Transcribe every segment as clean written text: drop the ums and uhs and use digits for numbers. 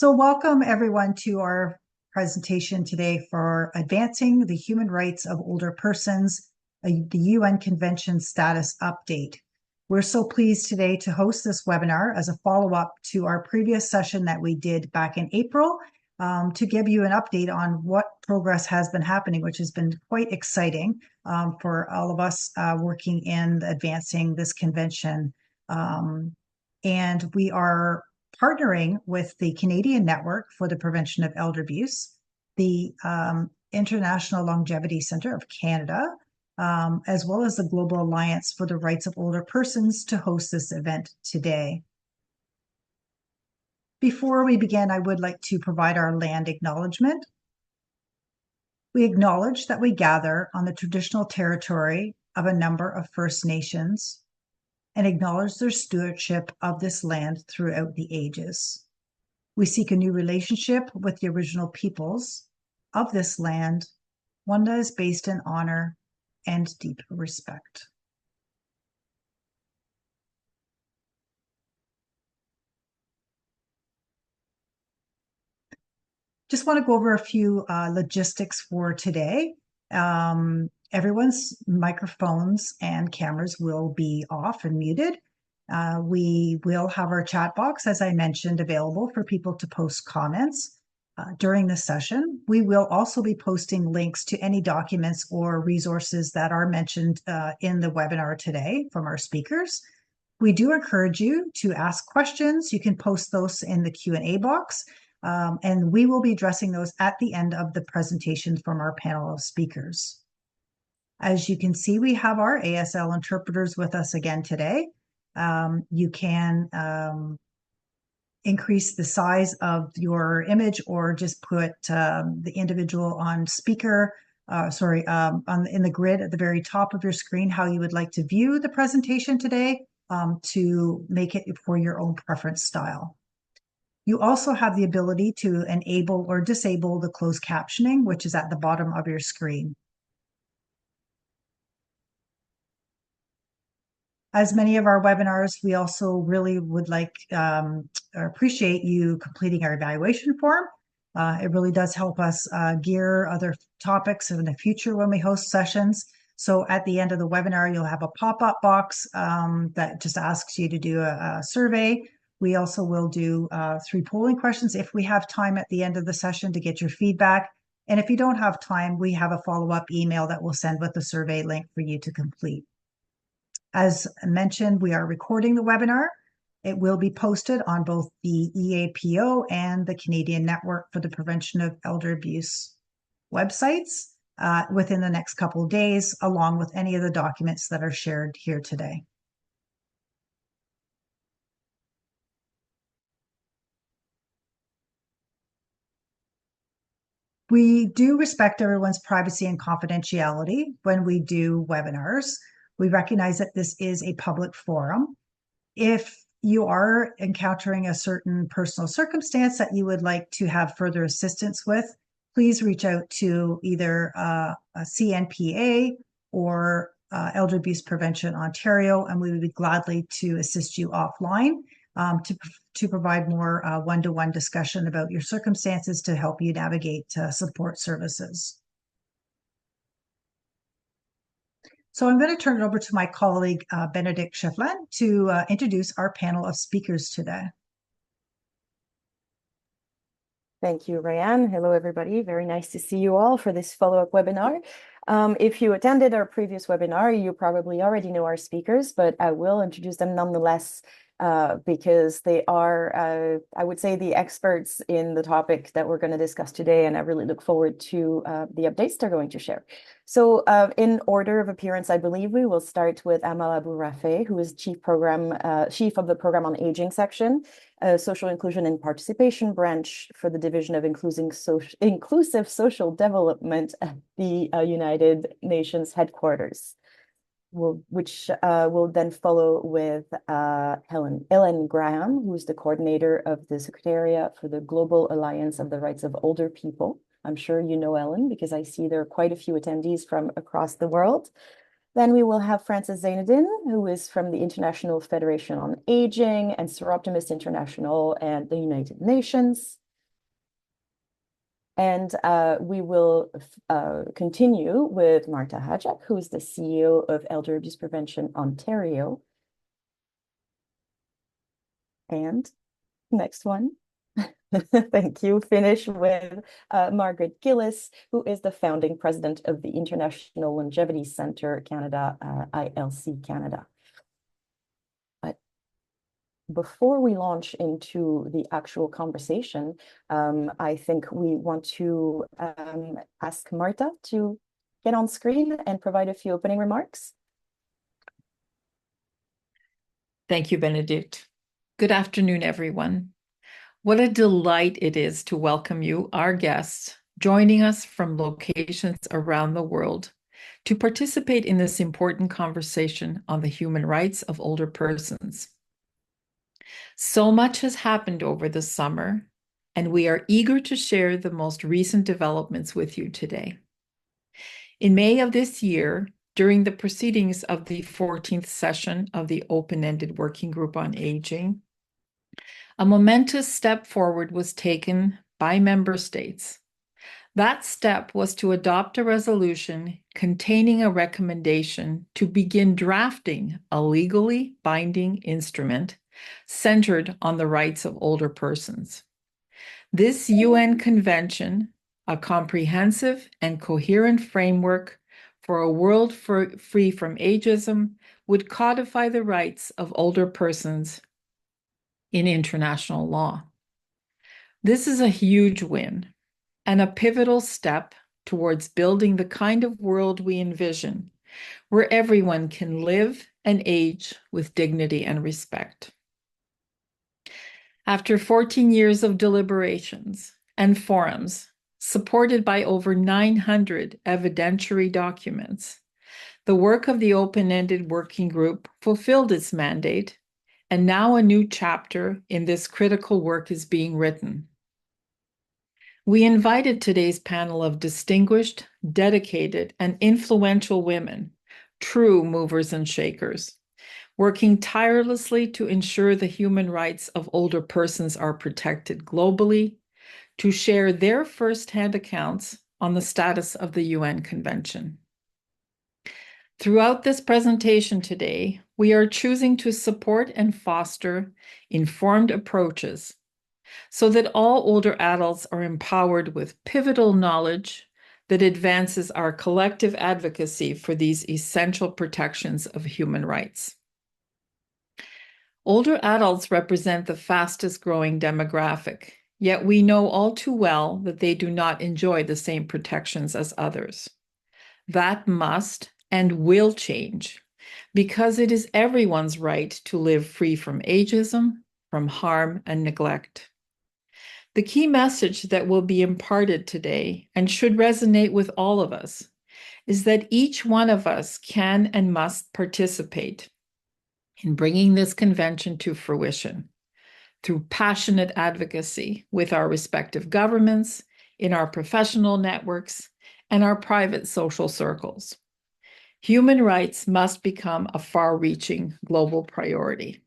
So welcome everyone to our presentation today for Advancing the Human Rights of Older Persons, the UN Convention Status Update. We're so pleased today to host this webinar as a follow-up to our previous session that we did back in April to give you an update on what progress has been happening, which has been quite exciting for all of us working in advancing this convention. And we are partnering with the Canadian Network for the Prevention of Elder Abuse, the International Longevity Centre of Canada, as well as the Global Alliance for the Rights of Older Persons to host this event today. Before we begin, I would like to provide our land acknowledgement. We acknowledge that we gather on the traditional territory of a number of First Nations and acknowledge their stewardship of this land throughout the ages. We seek a new relationship with the original peoples of this land, one that is based in honor and deep respect. Just want to go over a few logistics for today. Everyone's microphones and cameras will be off and muted. We will have our chat box, as I mentioned, available for people to post comments during the session. We will also be posting links to any documents or resources that are mentioned in the webinar today from our speakers. We do encourage you to ask questions. You can post those in the Q&A box, and we will be addressing those at the end of the presentation from our panel of speakers. As you can see, we have our ASL interpreters with us again today. You can increase the size of your image or just put the individual on speaker, in the grid at the very top of your screen, how you would like to view the presentation today to make it for your own preference style. You also have the ability to enable or disable the closed captioning, which is at the bottom of your screen. As many of our webinars, we also really would like appreciate you completing our evaluation form. It really does help us gear other topics in the future when we host sessions. So at the end of the webinar, you'll have a pop-up box that just asks you to do a survey. We also will do 3 polling questions if we have time at the end of the session to get your feedback. And if you don't have time, we have a follow-up email that we'll send with the survey link for you to complete. As mentioned, we are recording the webinar. It will be posted on both the EAPO and the Canadian Network for the Prevention of Elder Abuse websites within the next couple of days, along with any of the documents that are shared here today. We do respect everyone's privacy and confidentiality when we do webinars. We recognize that this is a public forum. If you are encountering a certain personal circumstance that you would like to have further assistance with, please reach out to either a CNPEA or Elder Abuse Prevention Ontario, and we would be gladly to assist you offline to provide more one-to-one discussion about your circumstances to help you navigate support services. So I'm going to turn it over to my colleague, Benedict Schifflin, to introduce our panel of speakers today. Thank you, Rayanne. Hello, everybody. Very nice to see you all for this follow-up webinar. If you attended our previous webinar, you probably already know our speakers, but I will introduce them nonetheless because they are, I would say, the experts in the topic that we're going to discuss today, and I really look forward to the updates they're going to share. So in order of appearance, I believe we will start with Amal Abou Rafeh, who is Chief of the Program on Aging section, Social Inclusion and Participation branch for the Division of Inclusive Social Development at the United Nations headquarters. Which will then follow with Ellen Graham, who's the coordinator of the Secretariat for the Global Alliance of the Rights of Older People. I'm sure you know Ellen because I see there are quite a few attendees from across the world. Then we will have Francis Zainoeddin, who is from the International Federation on Aging and Soroptimist International and the United Nations. And we will continue with Marta Hajek, who is the CEO of Elder Abuse Prevention Ontario. And next one. Thank you. Finish with Margaret Gillis, who is the founding president of the International Longevity Centre Canada, ILC Canada. But before we launch into the actual conversation, I think we want to ask Marta to get on screen and provide a few opening remarks. Thank you, Benedict. Good afternoon, everyone. What a delight it is to welcome you, our guests, joining us from locations around the world to participate in this important conversation on the human rights of older persons. So much has happened over the summer, and we are eager to share the most recent developments with you today. In May of this year, during the proceedings of the 14th session of the Open-Ended Working Group on Aging, a momentous step forward was taken by member states. That step was to adopt a resolution containing a recommendation to begin drafting a legally binding instrument centered on the rights of older persons. This UN convention, a comprehensive and coherent framework for a world free from ageism, would codify the rights of older persons in international law. This is a huge win and a pivotal step towards building the kind of world we envision, where everyone can live and age with dignity and respect. After 14 years of deliberations and forums, supported by over 900 evidentiary documents, the work of the Open-Ended Working Group fulfilled its mandate, and now a new chapter in this critical work is being written. We invited today's panel of distinguished, dedicated, and influential women, true movers and shakers, working tirelessly to ensure the human rights of older persons are protected globally, to share their firsthand accounts on the status of the UN Convention. Throughout this presentation today, we are choosing to support and foster informed approaches so that all older adults are empowered with pivotal knowledge that advances our collective advocacy for these essential protections of human rights. Older adults represent the fastest growing demographic, yet we know all too well that they do not enjoy the same protections as others. That must and will change, because it is everyone's right to live free from ageism, from harm and neglect. The key message that will be imparted today, and should resonate with all of us, is that each one of us can and must participate in bringing this convention to fruition through passionate advocacy with our respective governments, in our professional networks, and our private social circles. Human rights must become a far-reaching global priority.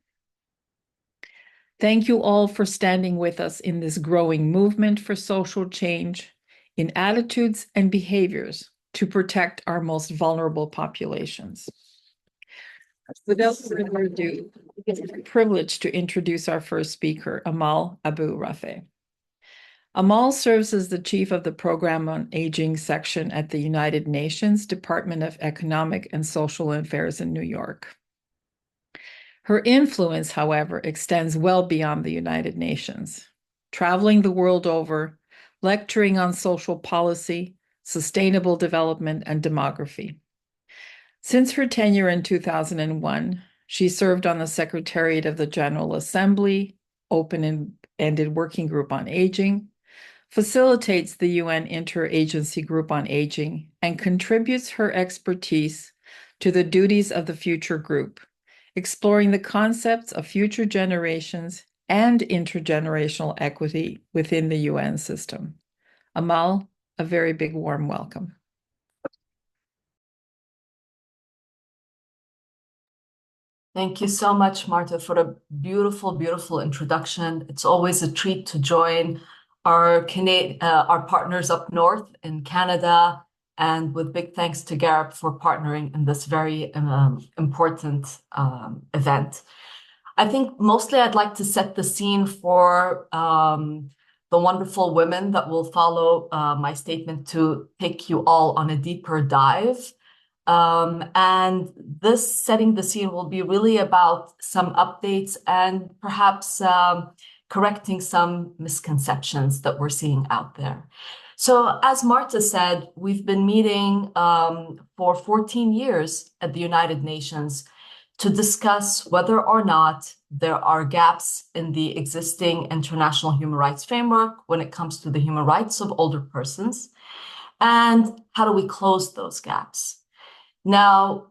Thank you all for standing with us in this growing movement for social change in attitudes and behaviors to protect our most vulnerable populations. Without further ado, it's a privilege to introduce our first speaker, Amal Abou Rafeh. Amal serves as the chief of the Program on Aging section at the United Nations Department of Economic and Social Affairs in New York. Her influence, however, extends well beyond the United Nations, traveling the world over, lecturing on social policy, sustainable development, and demography. Since her tenure in 2001, she served on the Secretariat of the General Assembly, Open-Ended Working Group on Aging, facilitates the UN Interagency Group on Aging, and contributes her expertise to the duties of the Future Group, exploring the concepts of future generations and intergenerational equity within the UN system. Amal, a very big warm welcome. Thank you so much, Marta, for a beautiful, beautiful introduction. It's always a treat to join our partners up north in Canada, and with big thanks to GAROP for partnering in this very important event. I think mostly I'd like to set the scene for the wonderful women that will follow my statement to take you all on a deeper dive. And this setting the scene will be really about some updates and perhaps correcting some misconceptions that we're seeing out there. So as Marta said, we've been meeting for 14 years at the United Nations to discuss whether or not there are gaps in the existing international human rights framework when it comes to the human rights of older persons, and how do we close those gaps. Now,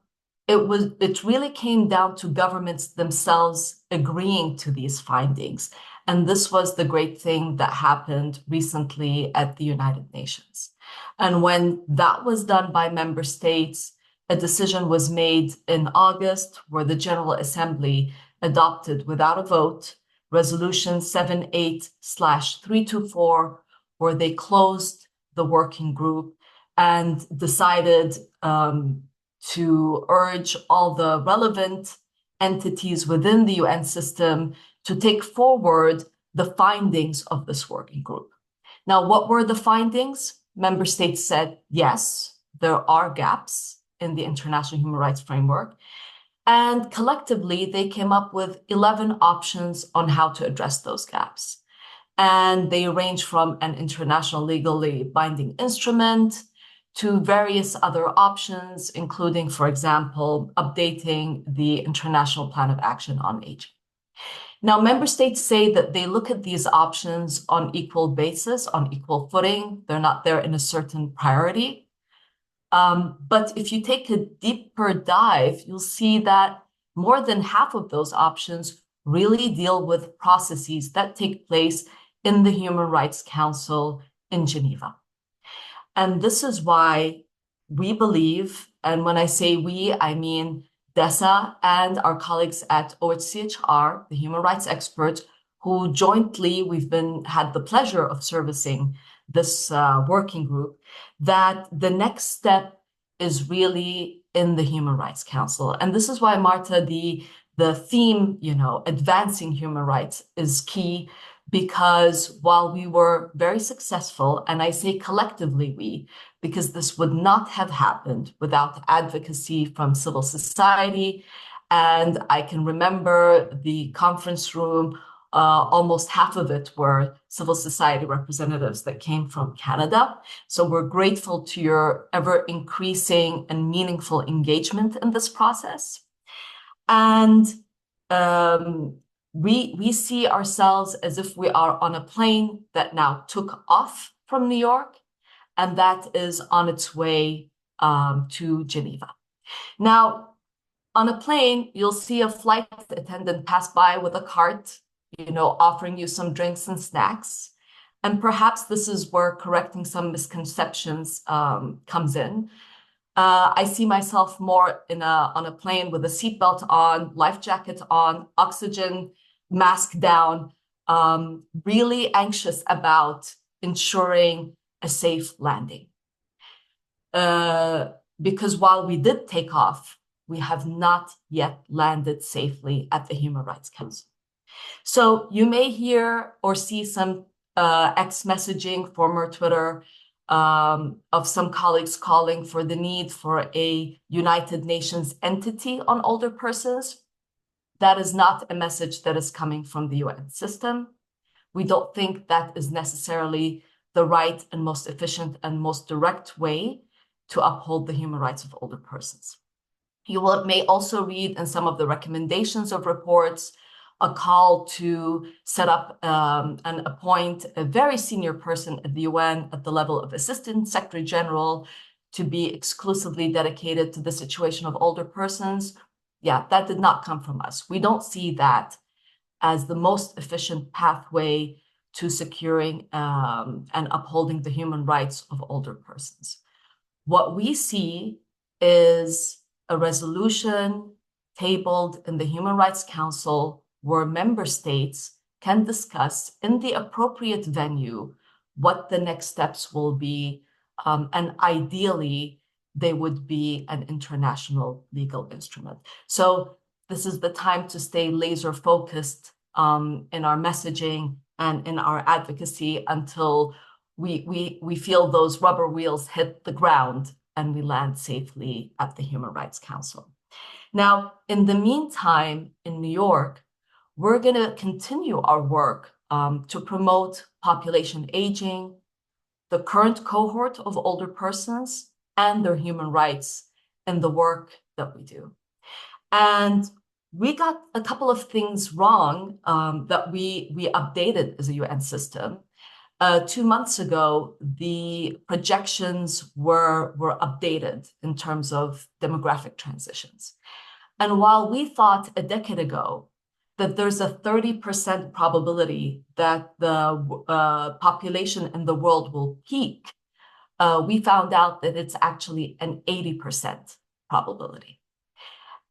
it really came down to governments themselves agreeing to these findings. And this was the great thing that happened recently at the United Nations. And when that was done by member states, a decision was made in August where the General Assembly adopted without a vote Resolution 78/324, where they closed the working group and decided to urge all the relevant entities within the UN system to take forward the findings of this working group. Now, what were the findings? Member states said, yes, there are gaps in the international human rights framework. And collectively, they came up with 11 options on how to address those gaps. And they range from an international legally binding instrument to various other options, including, for example, updating the International Plan of Action on Aging. Now, member states say that they look at these options on equal basis, on equal footing. They're not there in a certain priority. But if you take a deeper dive, you'll see that more than half of those options really deal with processes that take place in the Human Rights Council in Geneva. And this is why we believe, and when I say we, I mean DESA and our colleagues at OHCHR, the human rights experts, who jointly had the pleasure of servicing this working group, that the next step is really in the Human Rights Council. And this is why, Marta, the theme, advancing human rights is key, because while we were very successful, and I say collectively we, because this would not have happened without advocacy from civil society. And I can remember the conference room, almost half of it were civil society representatives that came from Canada. So we're grateful to your ever increasing and meaningful engagement in this process. And we see ourselves as if we are on a plane that now took off from New York, and that is on its way to Geneva. Now, on a plane, you'll see a flight attendant pass by with a cart, offering you some drinks and snacks. And perhaps this is where correcting some misconceptions comes in. I see myself more on a plane with a seatbelt on, life jacket on, oxygen mask down, really anxious about ensuring a safe landing. Because while we did take off, we have not yet landed safely at the Human Rights Council. So you may hear or see some X messaging, former Twitter, of some colleagues calling for the need for a United Nations entity on older persons. That is not a message that is coming from the UN system. We don't think that is necessarily the right and most efficient and most direct way to uphold the human rights of older persons. You may also read in some of the recommendations of reports a call to set up and appoint a very senior person at the UN at the level of Assistant Secretary General to be exclusively dedicated to the situation of older persons. Yeah, that did not come from us. We don't see that as the most efficient pathway to securing and upholding the human rights of older persons. What we see is a resolution tabled in the Human Rights Council where member states can discuss in the appropriate venue what the next steps will be, and ideally, they would be an international legal instrument. So this is the time to stay laser focused in our messaging and in our advocacy until we feel those rubber wheels hit the ground and we land safely at the Human Rights Council. Now, in the meantime, in New York, we're going to continue our work to promote population aging, the current cohort of older persons, and their human rights in the work that we do. And we got a couple of things wrong that we updated as a UN system. 2 months ago, the projections were updated in terms of demographic transitions. And while we thought a decade ago that there's a 30% probability that the population in the world will peak, we found out that it's actually an 80% probability.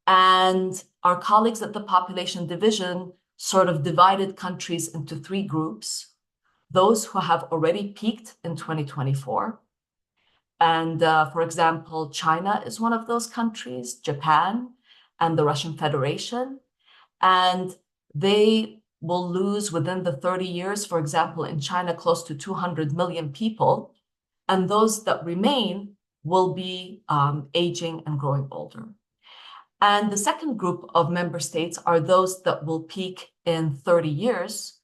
And our colleagues at the Population Division sort of divided countries into 3 groups: those who have already peaked in 2024. And for example, China is one of those countries, Japan, and the Russian Federation. And they will lose within the 30 years, for example, in China, close to 200 million people. And those that remain will be aging and growing older. And the second group of member states are those that will peak in 30 years.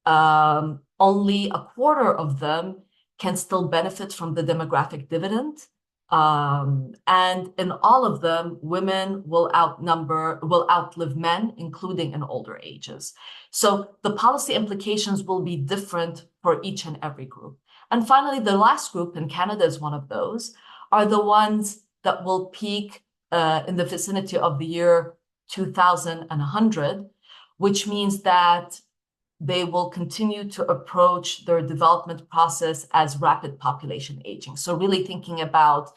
Only a quarter of them can still benefit from the demographic dividend. And in all of them, women will outlive men, including in older ages. So the policy implications will be different for each and every group. And finally, the last group, and Canada is one of those, are the ones that will peak in the vicinity of the year 2100, which means that they will continue to approach their development process as rapid population aging. So really thinking about,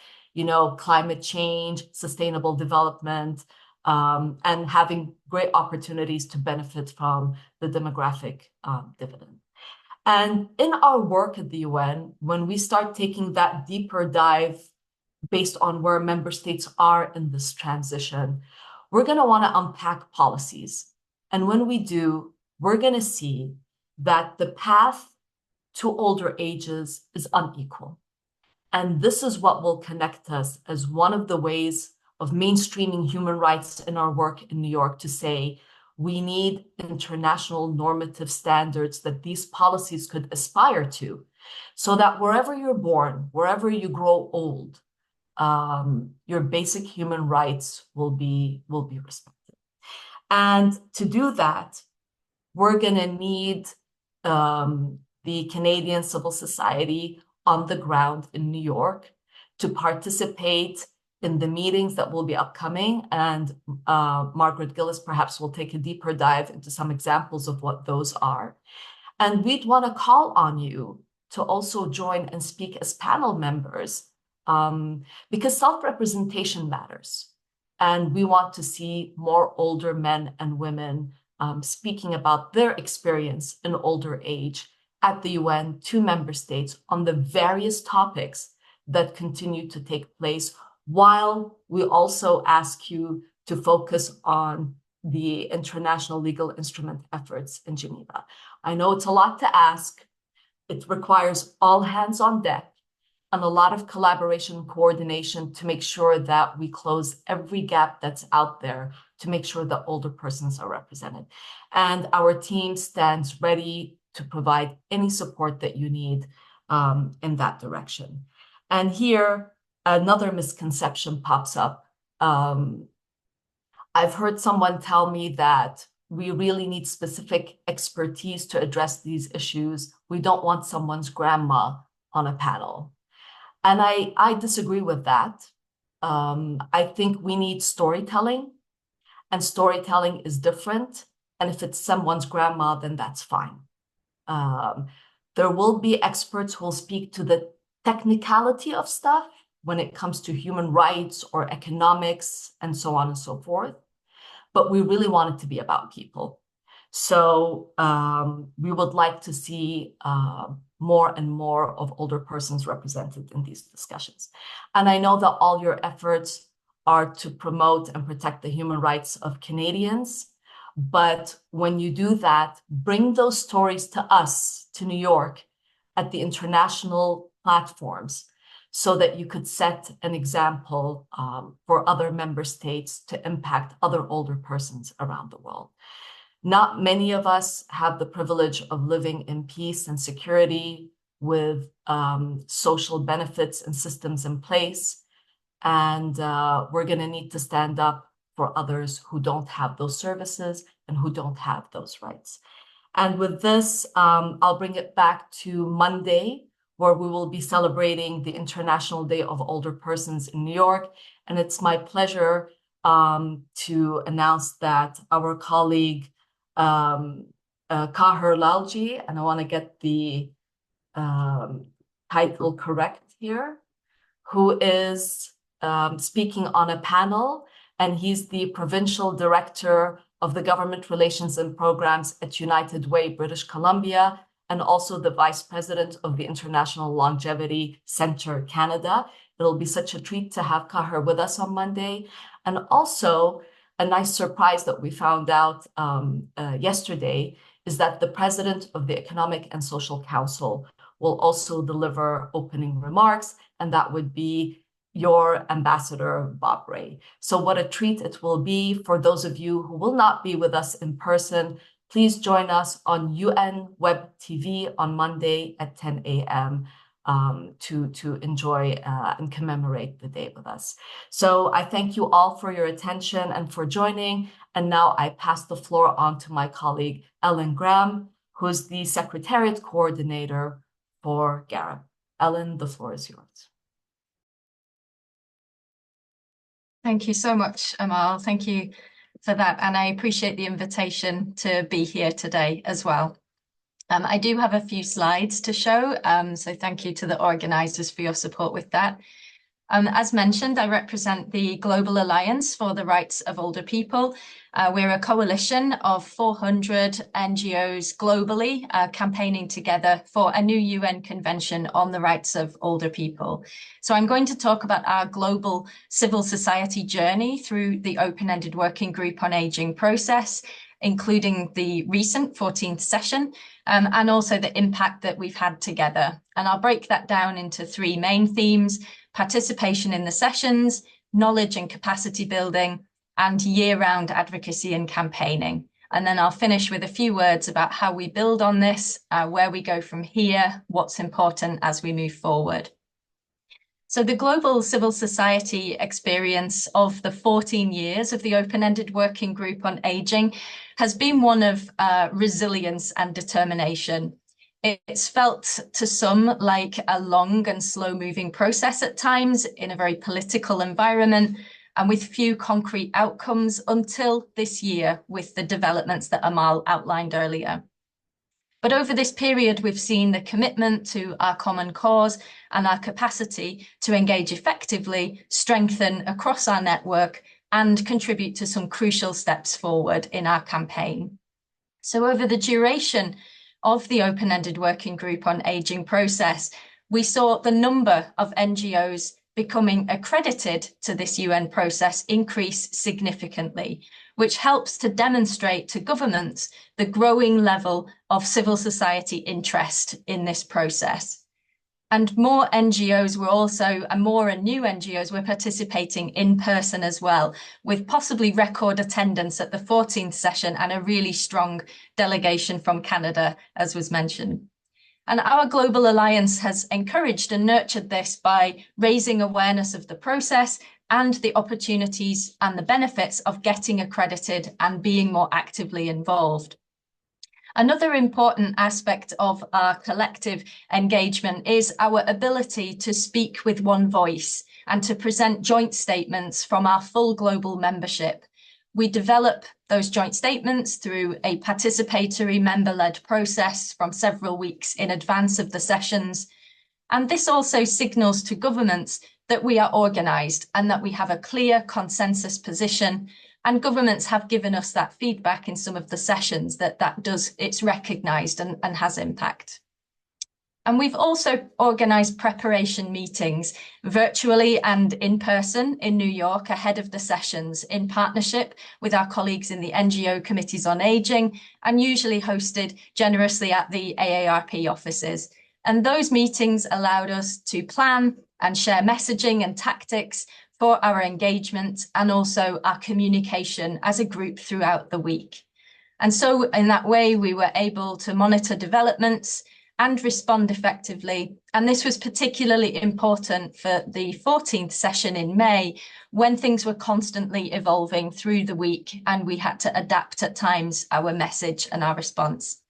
climate change, sustainable development, and having great opportunities to benefit from the demographic dividend. And in our work at the UN, when we start taking that deeper dive based on where member states are in this transition, we're going to want to unpack policies. And when we do, we're going to see that the path to older ages is unequal. And this is what will connect us as one of the ways of mainstreaming human rights in our work in New York to say, we need international normative standards that these policies could aspire to, so that wherever you're born, wherever you grow old, your basic human rights will be respected. And to do that, we're going to need the Canadian civil society on the ground in New York to participate in the meetings that will be upcoming. And Margaret Gillis perhaps will take a deeper dive into some examples of what those are. And we'd want to call on you to also join and speak as panel members, because self-representation matters. And we want to see more older men and women speaking about their experience in older age at the UN to member states on the various topics that continue to take place, while we also ask you to focus on the international legal instrument efforts in Geneva. I know it's a lot to ask. It requires all hands on deck and a lot of collaboration and coordination to make sure that we close every gap that's out there to make sure that older persons are represented. And our team stands ready to provide any support that you need in that direction. And here, another misconception pops up. I've heard someone tell me that we really need specific expertise to address these issues. We don't want someone's grandma on a panel. And I disagree with that. I think we need storytelling, and storytelling is different. And if it's someone's grandma, then that's fine. There will be experts who will speak to the technicality of stuff when it comes to human rights or economics and so on and so forth. But we really want it to be about people. So we would like to see more and more of older persons represented in these discussions. And I know that all your efforts are to promote and protect the human rights of Canadians. But when you do that, bring those stories to us, to New York, at the international platforms, so that you could set an example for other member states to impact other older persons around the world. Not many of us have the privilege of living in peace and security with social benefits and systems in place. And we're going to need to stand up for others who don't have those services and who don't have those rights. And with this, I'll bring it back to Monday, where we will be celebrating the International Day of Older Persons in New York. And it's my pleasure to announce that our colleague, Kaher Lalji, and I want to get the title correct here, who is speaking on a panel, and he's the Provincial Director of the Government Relations and Programs at United Way, British Columbia, and also the Vice President of the International Longevity Center, Canada. It'll be such a treat to have Kaher with us on Monday. And also, a nice surprise that we found out yesterday is that the President of the Economic and Social Council will also deliver opening remarks, and that would be your Ambassador, Bob Ray. So what a treat it will be for those of you who will not be with us in person. Please join us on UN Web TV on Monday at 10 a.m. To enjoy and commemorate the day with us. So I thank you all for your attention and for joining. And now I pass the floor on to my colleague, Ellen Graham, who's the Secretariat Coordinator for GAROP. Ellen, the floor is yours. Thank you so much, Amal. Thank you for that. And I appreciate the invitation to be here today as well. I do have a few slides to show, so thank you to the organisers for your support with that. As mentioned, I represent the Global Alliance for the Rights of Older People. We're a coalition of 400 NGOs globally campaigning together for a new UN Convention on the Rights of Older People. So I'm going to talk about our global civil society journey through the Open-Ended Working Group on Aging process, including the recent 14th session, and also the impact that we've had together. And I'll break that down into three main themes: participation in the sessions, knowledge and capacity building, and year-round advocacy and campaigning. And then I'll finish with a few words about how we build on this, where we go from here, what's important as we move forward. So the global civil society experience of the 14 years of the Open-Ended Working Group on Aging has been one of resilience and determination. It's felt to some like a long and slow-moving process at times in a very political environment and with few concrete outcomes until this year with the developments that Amal outlined earlier. But over this period, we've seen the commitment to our common cause and our capacity to engage effectively strengthen across our network and contribute to some crucial steps forward in our campaign. So over the duration of the Open-Ended Working Group on Aging process, we saw the number of NGOs becoming accredited to this UN process increase significantly, which helps to demonstrate to governments the growing level of civil society interest in this process. And more NGOs were also, and new NGOs were participating in person as well, with possibly record attendance at the 14th session and a really strong delegation from Canada, as was mentioned. And our Global Alliance has encouraged and nurtured this by raising awareness of the process and the opportunities and the benefits of getting accredited and being more actively involved. Another important aspect of our collective engagement is our ability to speak with one voice and to present joint statements from our full global membership. We develop those joint statements through a participatory member-led process from several weeks in advance of the sessions. And this also signals to governments that we are organised and that we have a clear consensus position. And governments have given us that feedback in some of the sessions that it's recognised and has impact. And we've also organised preparation meetings virtually and in person in New York ahead of the sessions in partnership with our colleagues in the NGO Committees on Ageing, and usually hosted generously at the AARP offices. And those meetings allowed us to plan and share messaging and tactics for our engagement and also our communication as a group throughout the week. And so in that way, we were able to monitor developments and respond effectively. And this was particularly important for the 14th session in May, when things were constantly evolving through the week and we had to adapt at times our message and our response.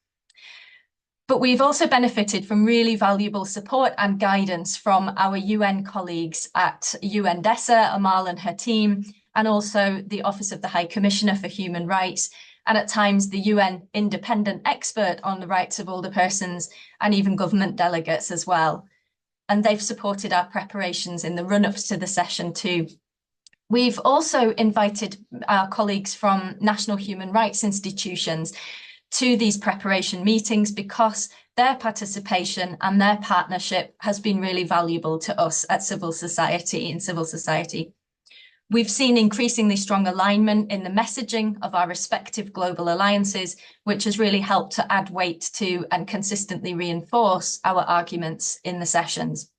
But we've also benefited from really valuable support and guidance from our UN colleagues at UNDESA, Amal and her team, and also the Office of the High Commissioner for Human Rights, and at times the UN independent expert on the rights of older persons, and even government delegates as well. And they've supported our preparations in the run-ups to the session too. We've also invited our colleagues from national human rights institutions to these preparation meetings because their participation and their partnership has been really valuable to us at civil society. We've seen increasingly strong alignment in the messaging of our respective global alliances, which has really helped to add weight to and consistently reinforce our arguments in the sessions.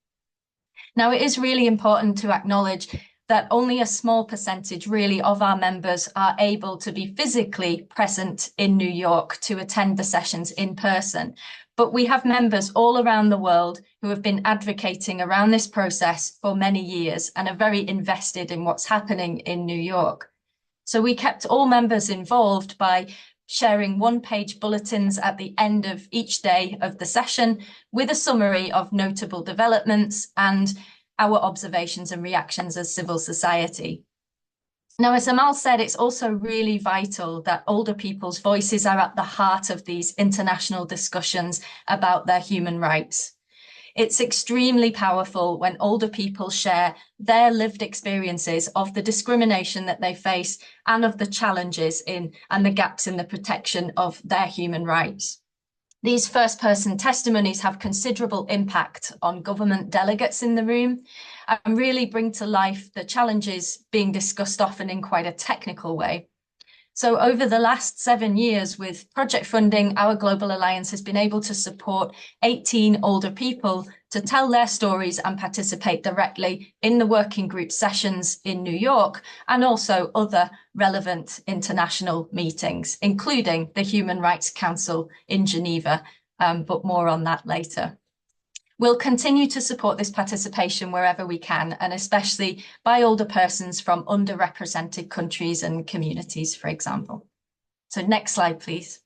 Now, it is really important to acknowledge that only a small percentage really of our members are able to be physically present in New York to attend the sessions in person. But we have members all around the world who have been advocating around this process for many years and are very invested in what's happening in New York. So we kept all members involved by sharing one-page bulletins at the end of each day of the session with a summary of notable developments and our observations and reactions as civil society. Now, as Amal said, it's also really vital that older people's voices are at the heart of these international discussions about their human rights. It's extremely powerful when older people share their lived experiences of the discrimination that they face and of the challenges in and the gaps in the protection of their human rights. These first-person testimonies have considerable impact on government delegates in the room and really bring to life the challenges being discussed often in quite a technical way. So over the last 7 years with project funding, our Global Alliance has been able to support 18 older people to tell their stories and participate directly in the working group sessions in New York and also other relevant international meetings, including the Human Rights Council in Geneva, but more on that later. We'll continue to support this participation wherever we can, and especially by older persons from underrepresented countries and communities, for example. So next slide, please.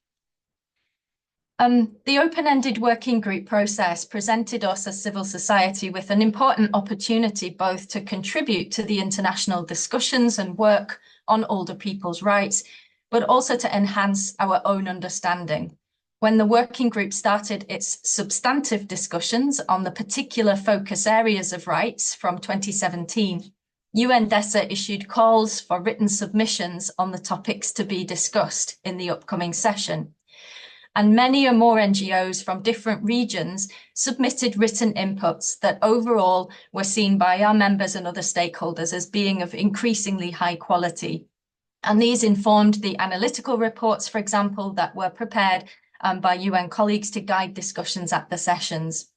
The open-ended working group process presented us as civil society with an important opportunity both to contribute to the international discussions and work on older people's rights, but also to enhance our own understanding. When the working group started its substantive discussions on the particular focus areas of rights from 2017, UNDESA issued calls for written submissions on the topics to be discussed in the upcoming session. And many or more NGOs from different regions submitted written inputs that overall were seen by our members and other stakeholders as being of increasingly high quality. And these informed the analytical reports, for example, that were prepared by UN colleagues to guide discussions at the sessions.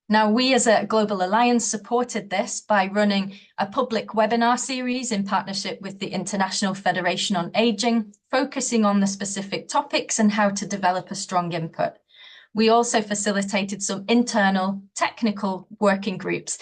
Now, we as a Global Alliance supported this by running a public webinar series in partnership with the International Federation on Aging, focusing on the specific topics and how to develop a strong input. We also facilitated some internal technical working groups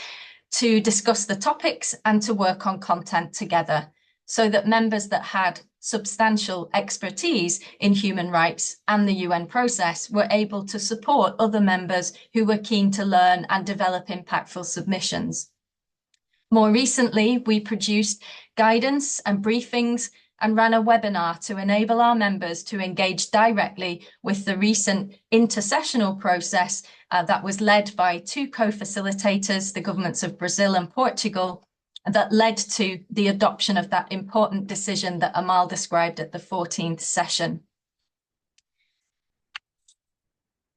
to discuss the topics and to work on content together, so that members that had substantial expertise in human rights and the UN process were able to support other members who were keen to learn and develop impactful submissions. More recently, we produced guidance and briefings and ran a webinar to enable our members to engage directly with the recent intersessional process that was led by 2 co-facilitators, the governments of Brazil and Portugal, that led to the adoption of that important decision that Amal described at the 14th session.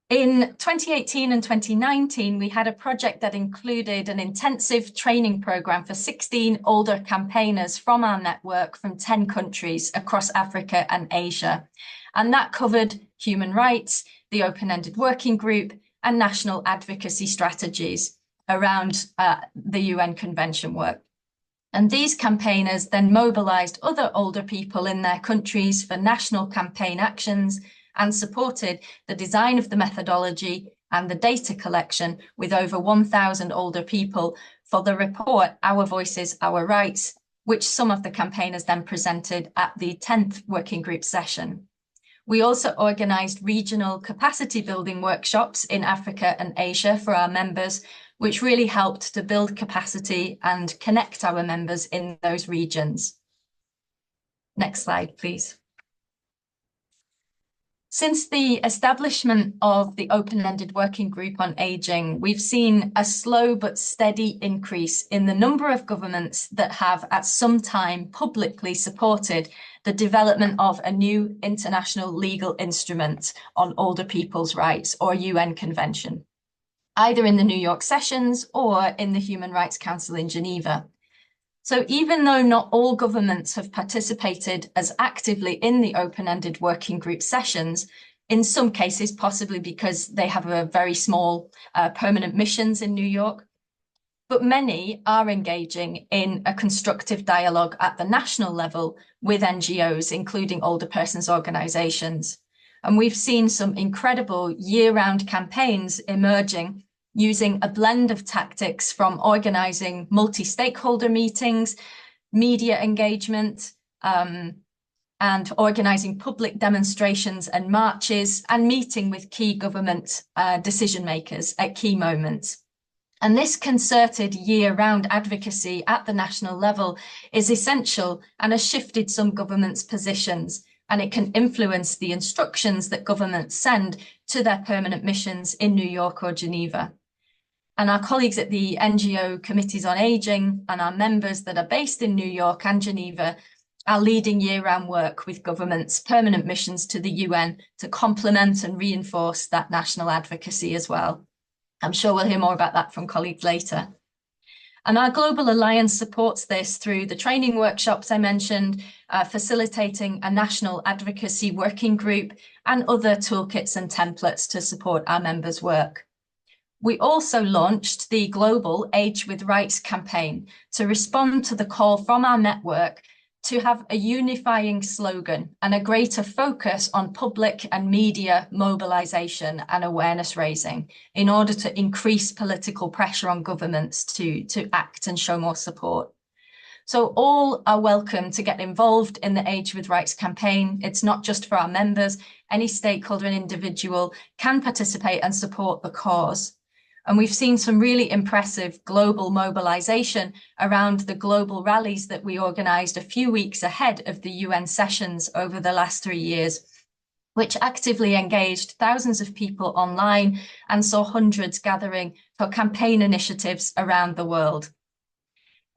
In 2018 and 2019, we had a project that included an intensive training program for 16 older campaigners from our network from 10 countries across Africa and Asia. And that covered human rights, the open-ended working group, and national advocacy strategies around the UN Convention work. And these campaigners then mobilized other older people in their countries for national campaign actions and supported the design of the methodology and the data collection with over 1,000 older people for the report, Our Voices, Our Rights, which some of the campaigners then presented at the 10th working group session. We also organized regional capacity building workshops in Africa and Asia for our members, which really helped to build capacity and connect our members in those regions. Next slide, please. Since the establishment of the open-ended working group on aging, we've seen a slow but steady increase in the number of governments that have at some time publicly supported the development of a new international legal instrument on older people's rights, or UN Convention, either in the New York sessions or in the Human Rights Council in Geneva. So even though not all governments have participated as actively in the open-ended working group sessions, in some cases, possibly because they have a very small permanent missions in New York, but many are engaging in a constructive dialogue at the national level with NGOs, including older persons organizations. And we've seen some incredible year-round campaigns emerging using a blend of tactics from organizing multi-stakeholder meetings, media engagement, and organizing public demonstrations and marches, and meeting with key government decision makers at key moments. And this concerted year-round advocacy at the national level is essential and has shifted some governments' positions, and it can influence the instructions that governments send to their permanent missions in New York or Geneva. And our colleagues at the NGO Committees on Aging and our members that are based in New York and Geneva are leading year-round work with governments' permanent missions to the UN to complement and reinforce that national advocacy as well. I'm sure we'll hear more about that from colleagues later. And our Global Alliance supports this through the training workshops I mentioned, facilitating a national advocacy working group and other toolkits and templates to support our members' work. We also launched the global Age with Rights campaign to respond to the call from our network to have a unifying slogan and a greater focus on public and media mobilization and awareness raising in order to increase political pressure on governments to act and show more support. So all are welcome to get involved in the Age with Rights campaign. It's not just for our members. Any stakeholder and individual can participate and support the cause. And we've seen some really impressive global mobilization around the global rallies that we organized a few weeks ahead of the UN sessions over the last 3 years, which actively engaged thousands of people online and saw hundreds gathering for campaign initiatives around the world.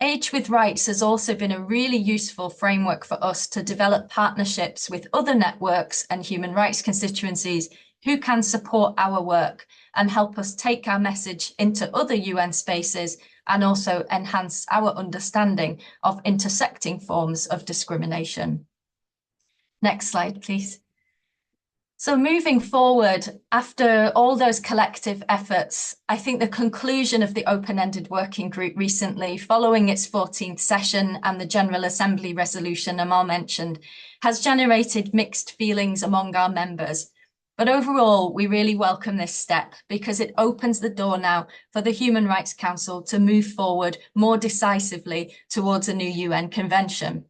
Age with Rights has also been a really useful framework for us to develop partnerships with other networks and human rights constituencies who can support our work and help us take our message into other UN spaces and also enhance our understanding of intersecting forms of discrimination. Next slide, please. So moving forward, after all those collective efforts, I think the conclusion of the open-ended working group recently, following its 14th session and the General Assembly resolution Amal mentioned, has generated mixed feelings among our members. But overall, we really welcome this step because it opens the door now for the Human Rights Council to move forward more decisively towards a new UN convention.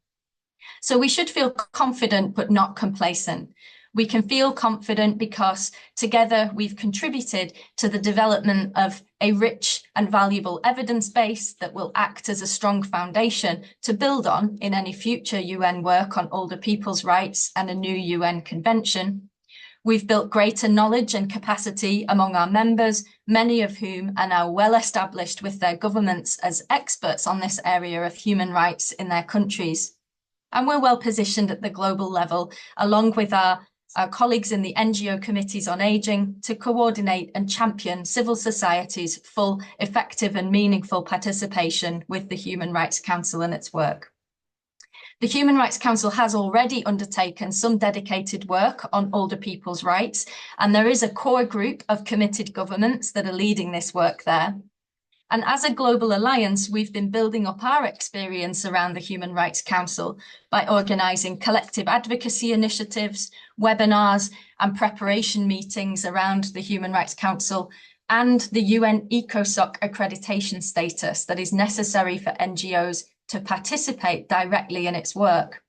So we should feel confident but not complacent. We can feel confident because together we've contributed to the development of a rich and valuable evidence base that will act as a strong foundation to build on in any future UN work on older people's rights and a new UN convention. We've built greater knowledge and capacity among our members, many of whom are now well established with their governments as experts on this area of human rights in their countries. And we're well positioned at the global level, along with our our colleagues in the NGO committees on aging to coordinate and champion civil society's full, effective and meaningful participation with the Human Rights Council and its work. The Human Rights Council has already undertaken some dedicated work on older people's rights, and there is a core group of committed governments that are leading this work there. And as a global alliance, we've been building up our experience around the Human Rights Council by organising collective advocacy initiatives, webinars, and preparation meetings around the Human Rights Council and the UN ECOSOC accreditation status that is necessary for NGOs to participate directly in its work.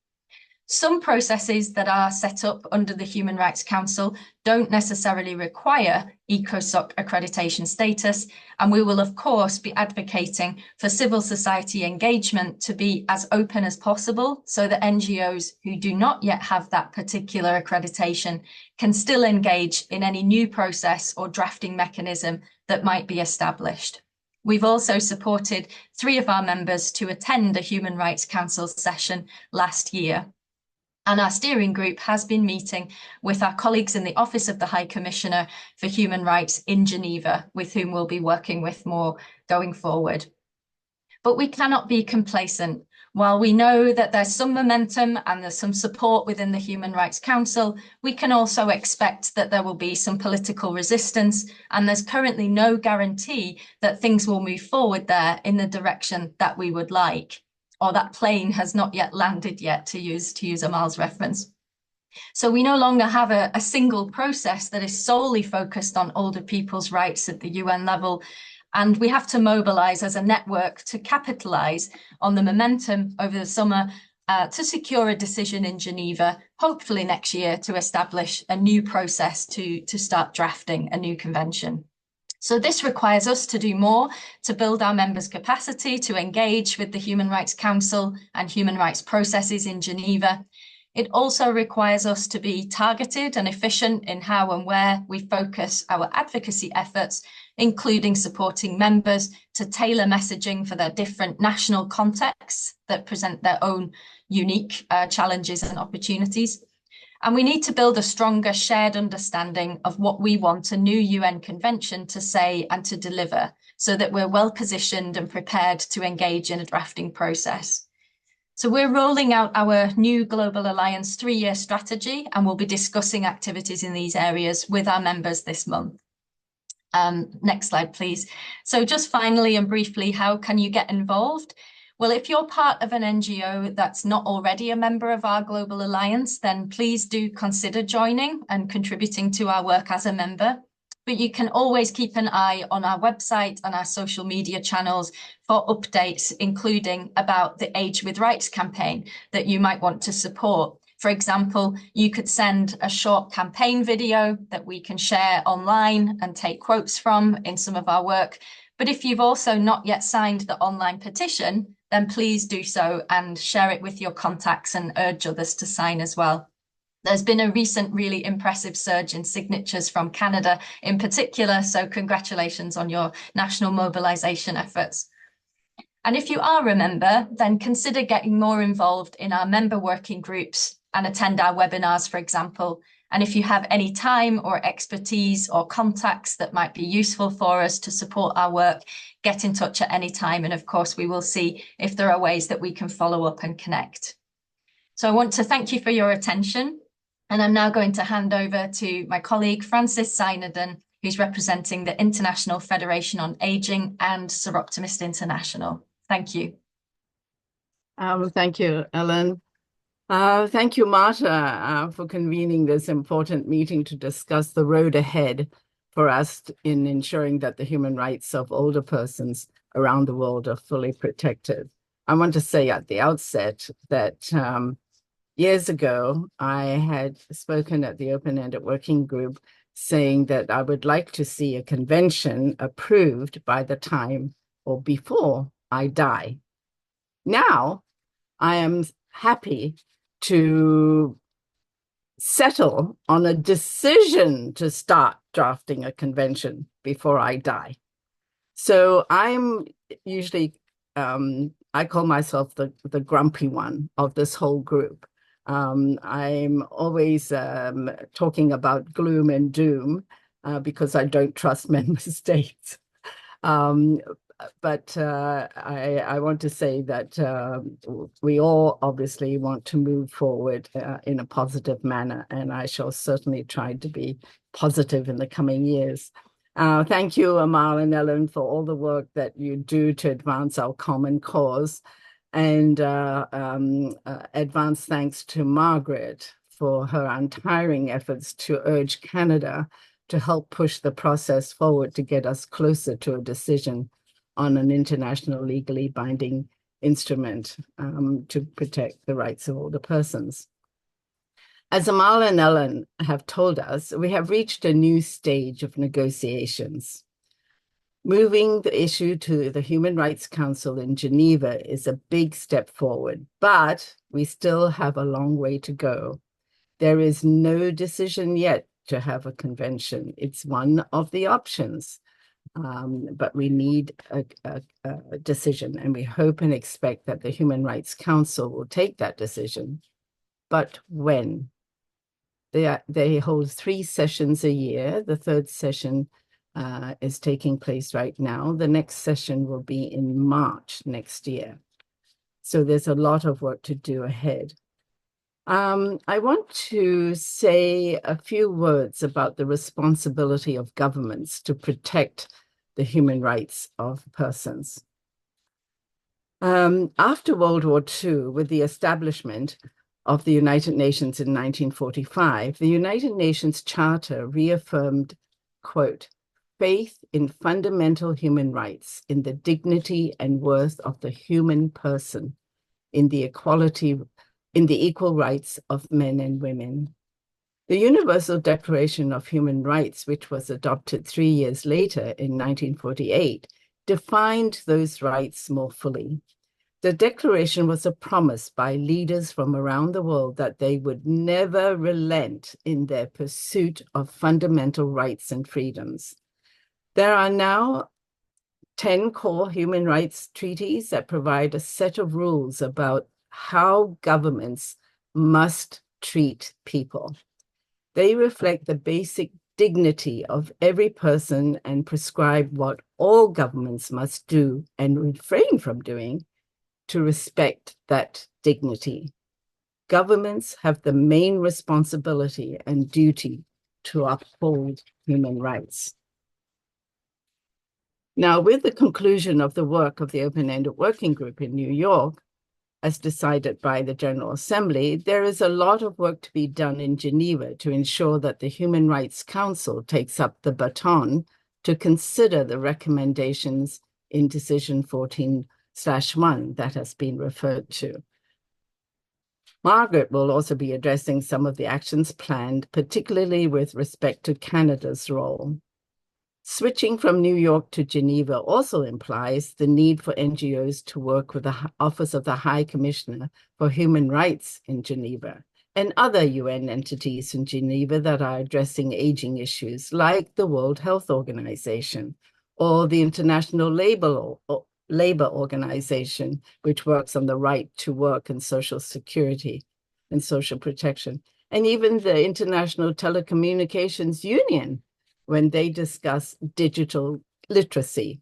Some processes that are set up under the Human Rights Council don't necessarily require ECOSOC accreditation status, and we will of course be advocating for civil society engagement to be as open as possible so that NGOs who do not yet have that particular accreditation can still engage in any new process or drafting mechanism that might be established. We've also supported 3 of our members to attend a Human Rights Council session last year. And our steering group has been meeting with our colleagues in the Office of the High Commissioner for Human Rights in Geneva, with whom we'll be working with more going forward. But we cannot be complacent. While we know that there's some momentum and there's some support within the Human Rights Council, we can also expect that there will be some political resistance, and there's currently no guarantee that things will move forward there in the direction that we would like. Or that plane has not yet landed yet, to use Amal's reference. So we no longer have a single process that is solely focused on older people's rights at the UN level, and we have to mobilise as a network to capitalise on the momentum over the summer to secure a decision in Geneva, hopefully next year, to establish a new process to start drafting a new convention. So this requires us to do more to build our members' capacity to engage with the Human Rights Council and human rights processes in Geneva. It also requires us to be targeted and efficient in how and where we focus our advocacy efforts, including supporting members to tailor messaging for their different national contexts that present their own unique challenges and opportunities. And we need to build a stronger shared understanding of what we want a new UN convention to say and to deliver, so that we're well positioned and prepared to engage in a drafting process. So we're rolling out our new Global Alliance 3-year strategy, and we'll be discussing activities in these areas with our members this month. Next slide, please. So just finally and briefly, how can you get involved? Well, if you're part of an NGO that's not already a member of our Global Alliance, then please do consider joining and contributing to our work as a member. But you can always keep an eye on our website and our social media channels for updates, including about the Age with Rights campaign that you might want to support. For example, you could send a short campaign video that we can share online and take quotes from in some of our work. But if you've also not yet signed the online petition, then please do so and share it with your contacts and urge others to sign as well. There's been a recent really impressive surge in signatures from Canada in particular, so congratulations on your national mobilisation efforts. And if you are a member, then consider getting more involved in our member working groups and attend our webinars, for example. And if you have any time or expertise or contacts that might be useful for us to support our work, get in touch at any time. And of course, we will see if there are ways that we can follow up and connect. So I want to thank you for your attention. And I'm now going to hand over to my colleague, Francis Zainoeddin, who's representing the International Federation on Aging and Soroptimist International. Thank you. Thank you, Ellen. Thank you, Marta, for convening this important meeting to discuss the road ahead for us in ensuring that the human rights of older persons around the world are fully protected. I want to say at the outset that years ago, I had spoken at the Open-Ended Working Group saying that I would like to see a convention approved by the time or before I die. Now, I am happy to settle on a decision to start drafting a convention before I die. So I'm usually, I call myself the grumpy one of this whole group. I'm always talking about gloom and doom because I don't trust member states. But I want to say that we all obviously want to move forward in a positive manner, and I shall certainly try to be positive in the coming years. Thank you, Amal and Ellen, for all the work that you do to advance our common cause. And advance thanks to Margaret for her untiring efforts to urge Canada to help push the process forward to get us closer to a decision on an international legally binding instrument to protect the rights of older persons. As Amal and Ellen have told us, we have reached a new stage of negotiations. Moving the issue to the Human Rights Council in Geneva is a big step forward, but we still have a long way to go. There is no decision yet to have a convention. It's one of the options, but we need a decision, and we hope and expect that the Human Rights Council will take that decision. But when? They hold 3 sessions a year. The 3rd session is taking place right now. The next session will be in March next year. So there's a lot of work to do ahead. I want to say a few words about the responsibility of governments to protect the human rights of persons. After World War II, with the establishment of the United Nations in 1945, the United Nations Charter reaffirmed, quote, faith in fundamental human rights, in the dignity and worth of the human person, in the equal rights of men and women. The Universal Declaration of Human Rights, which was adopted 3 years later in 1948, defined those rights more fully. The declaration was a promise by leaders from around the world that they would never relent in their pursuit of fundamental rights and freedoms. There are now 10 core human rights treaties that provide a set of rules about how governments must treat people. They reflect the basic dignity of every person and prescribe what all governments must do and refrain from doing to respect that dignity. Governments have the main responsibility and duty to uphold human rights. Now, with the conclusion of the work of the Open-Ended Working Group in New York, as decided by the General Assembly, there is a lot of work to be done in Geneva to ensure that the Human Rights Council takes up the baton to consider the recommendations in Decision 14/1 that has been referred to. Margaret will also be addressing some of the actions planned, particularly with respect to Canada's role. Switching from New York to Geneva also implies the need for NGOs to work with the Office of the High Commissioner for Human Rights in Geneva and other UN entities in Geneva that are addressing aging issues, like the World Health Organization or the International Labor Organization, which works on the right to work and social security and social protection, and even the International Telecommunications Union, when they discuss digital literacy,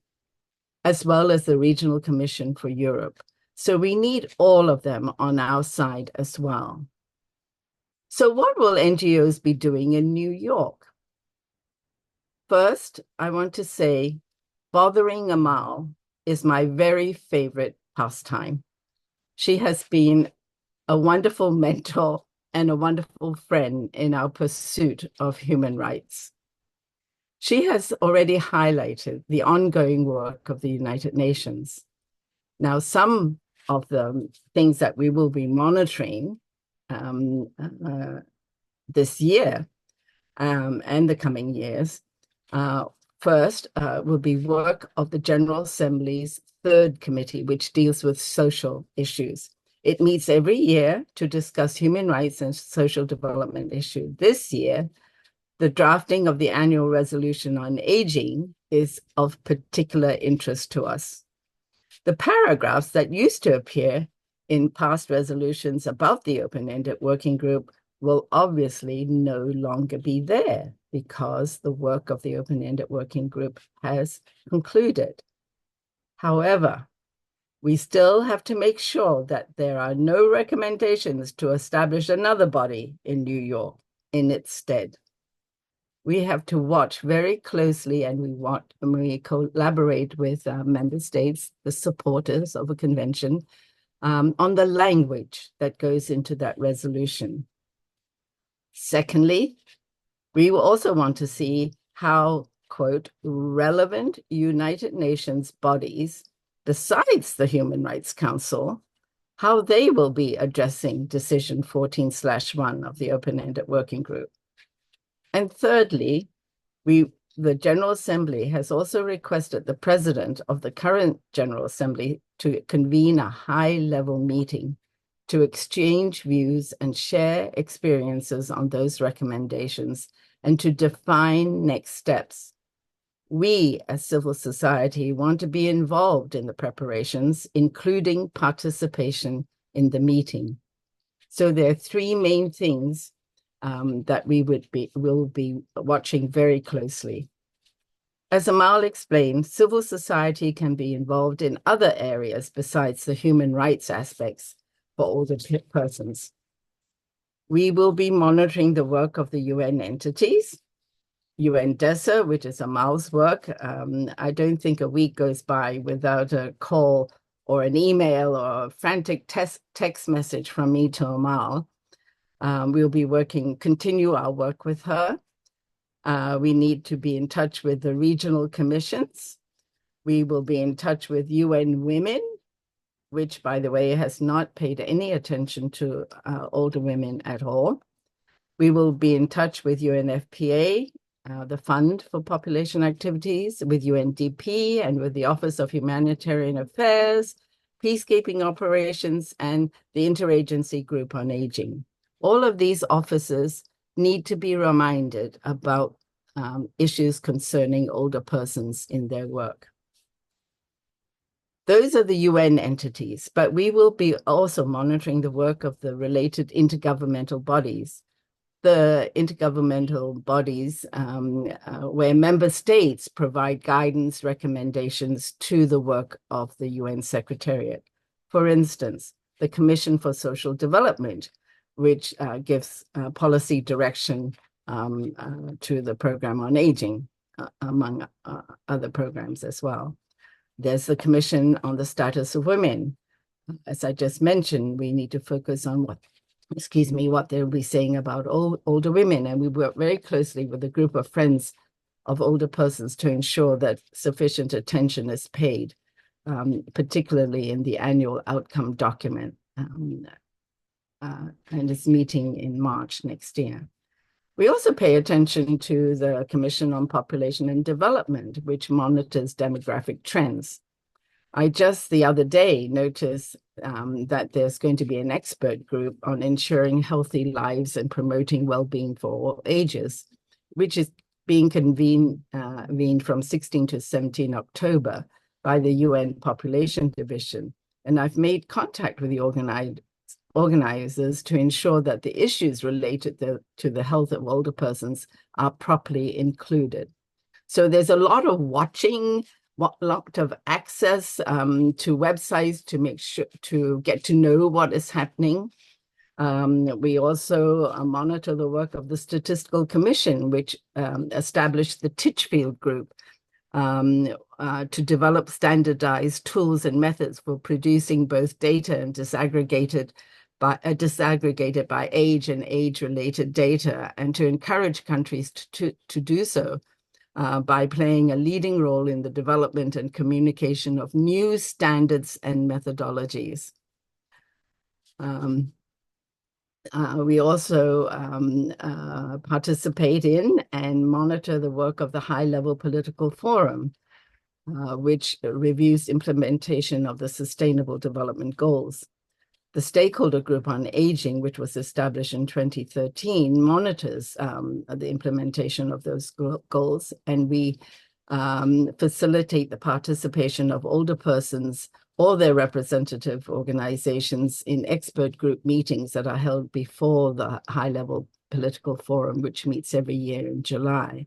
as well as the Regional Commission for Europe. So we need all of them on our side as well. So what will NGOs be doing in New York? First, I want to say, bothering Amal is my very favorite pastime. She has been a wonderful mentor and a wonderful friend in our pursuit of human rights. She has already highlighted the ongoing work of the United Nations. Now, some of the things that we will be monitoring this year and the coming years, first will be work of the General Assembly's 3rd committee, which deals with social issues. It meets every year to discuss human rights and social development issues. This year, the drafting of the annual resolution on aging is of particular interest to us. The paragraphs that used to appear in past resolutions about the open-ended working group will obviously no longer be there because the work of the open-ended working group has concluded. However, we still have to make sure that there are no recommendations to establish another body in New York in its stead. We have to watch very closely, and we collaborate with member states, the supporters of a convention, on the language that goes into that resolution. Secondly, we will also want to see how, quote, relevant United Nations bodies, besides the Human Rights Council, how they will be addressing Decision 14/1 of the Open-Ended Working Group. And thirdly, the General Assembly has also requested the President of the current General Assembly to convene a high-level meeting to exchange views and share experiences on those recommendations and to define next steps. We, as civil society, want to be involved in the preparations, including participation in the meeting. So there are three main things that we will be watching very closely. As Amal explained, civil society can be involved in other areas besides the human rights aspects for older persons. We will be monitoring the work of the UN entities, UNDESA, which is Amal's work. I don't think a week goes by without a call or an email or a frantic text message from me to Amal. We'll be continue our work with her. We need to be in touch with the regional commissions. We will be in touch with UN Women, which, by the way, has not paid any attention to older women at all. We will be in touch with UNFPA, the Fund for Population Activities, with UNDP and with the Office of Humanitarian Affairs, Peacekeeping Operations, and the Interagency Group on Aging. All of these offices need to be reminded about issues concerning older persons in their work. Those are the UN entities, but we will be also monitoring the work of the related intergovernmental bodies. The intergovernmental bodies where member states provide guidance recommendations to the work of the UN Secretariat. For instance, the Commission for Social Development, which gives policy direction to the program on aging, among other programs as well. There's the Commission on the Status of Women. As I just mentioned, we need to focus on what they'll be saying about older women. And we work very closely with a group of friends of older persons to ensure that sufficient attention is paid, particularly in the annual outcome document. And it's meeting in March next year. We also pay attention to the Commission on Population and Development, which monitors demographic trends. I just the other day noticed that there's going to be an expert group on ensuring healthy lives and promoting well-being for all ages, which is being convened from 16 to 17 October by the UN Population Division. And I've made contact with the organizers to ensure that the issues related to the health of older persons are properly included. So there's a lot of watching, a lot of access to websites to make sure to get to know what is happening. We also monitor the work of the Statistical Commission, which established the Titchfield Group to develop standardized tools and methods for producing both data and disaggregated by age and age-related data, and to encourage countries to do so by playing a leading role in the development and communication of new standards and methodologies. We also participate in and monitor the work of the High-Level Political Forum, which reviews implementation of the Sustainable Development Goals. The Stakeholder Group on Aging, which was established in 2013, monitors the implementation of those goals, and we facilitate the participation of older persons or their representative organizations in expert group meetings that are held before the high-level political forum, which meets every year in July.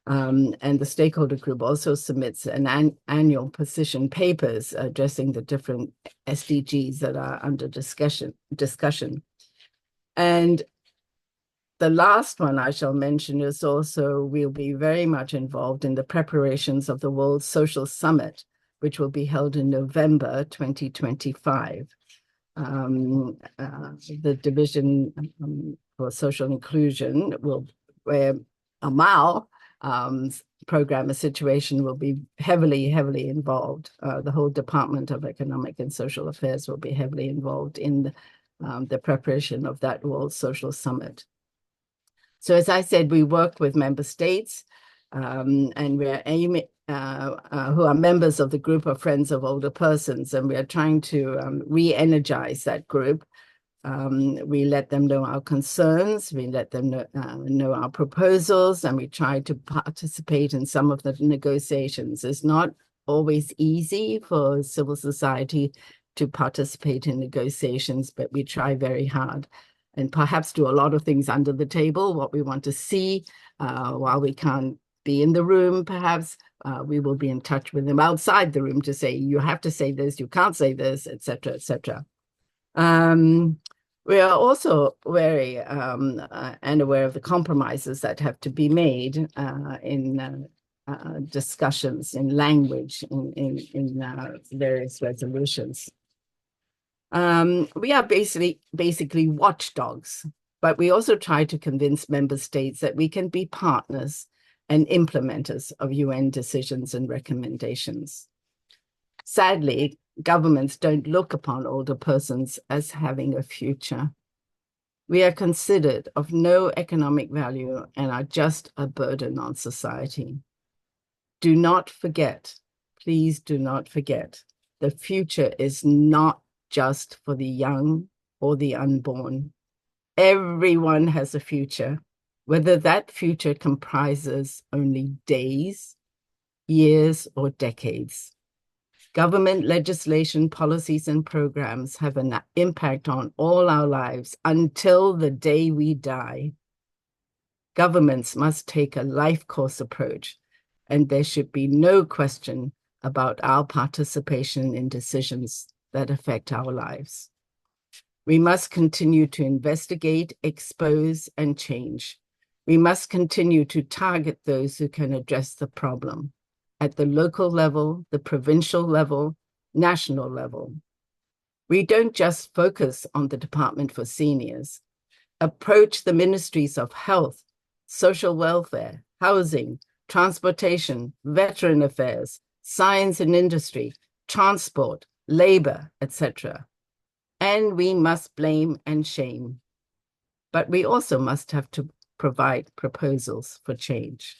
And the stakeholder group also submits an annual position papers addressing the different SDGs that are under discussion. And the last one I shall mention is also we'll be very much involved in the preparations of the World Social Summit, which will be held in November 2025. The Division for Social Inclusion where Amal program, A Situation, will be heavily involved. The whole Department of Economic and Social Affairs will be heavily involved in the preparation of that World Social Summit. So as I said, we work with member states and we're aiming, who are members of the group of Friends of Older Persons, and we are trying to re-energize that group. We let them know our concerns, we let them know our proposals, and we try to participate in some of the negotiations. It's not always easy for civil society to participate in negotiations, but we try very hard and perhaps do a lot of things under the table, what we want to see. While we can't be in the room, perhaps we will be in touch with them outside the room to say, you have to say this, you can't say this, etc., etc. We are also very and aware of the compromises that have to be made in discussions, in language, in various resolutions. We are basically watchdogs, but we also try to convince member states that we can be partners and implementers of UN decisions and recommendations. Sadly, governments don't look upon older persons as having a future. We are considered of no economic value and are just a burden on society. Do not forget, please do not forget, the future is not just for the young or the unborn. Everyone has a future, whether that future comprises only days, years, or decades. Government legislation, policies, and programs have an impact on all our lives until the day we die. Governments must take a life course approach, and there should be no question about our participation in decisions that affect our lives. We must continue to investigate, expose, and change. We must continue to target those who can address the problem at the local level, the provincial level, national level. We don't just focus on the Department for Seniors. Approach the ministries of health, social welfare, housing, transportation, veteran affairs, science and industry, transport, labor, etc. And we must blame and shame. But we also must have to provide proposals for change.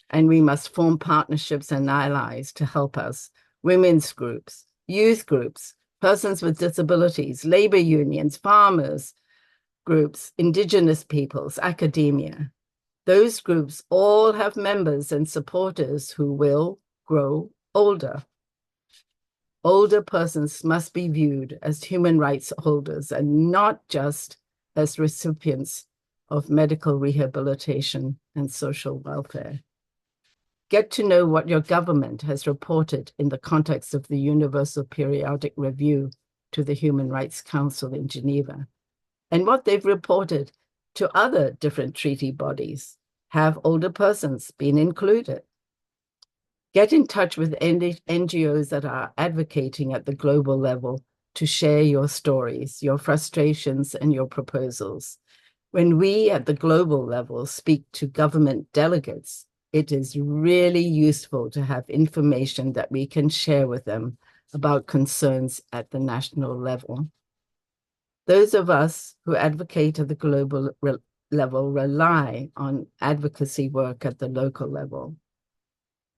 And we must form partnerships and allies to help us, women's groups, youth groups, persons with disabilities, labor unions, farmers groups, indigenous peoples, academia. Those groups all have members and supporters who will grow older. Older persons must be viewed as human rights holders and not just as recipients of medical rehabilitation and social welfare. Get to know what your government has reported in the context of the Universal Periodic Review to the Human Rights Council in Geneva, and what they've reported to other different treaty bodies. Have older persons been included? Get in touch with NGOs that are advocating at the global level to share your stories, your frustrations, and your proposals. When we at the global level speak to government delegates, it is really useful to have information that we can share with them about concerns at the national level. Those of us who advocate at the global level rely on advocacy work at the local level.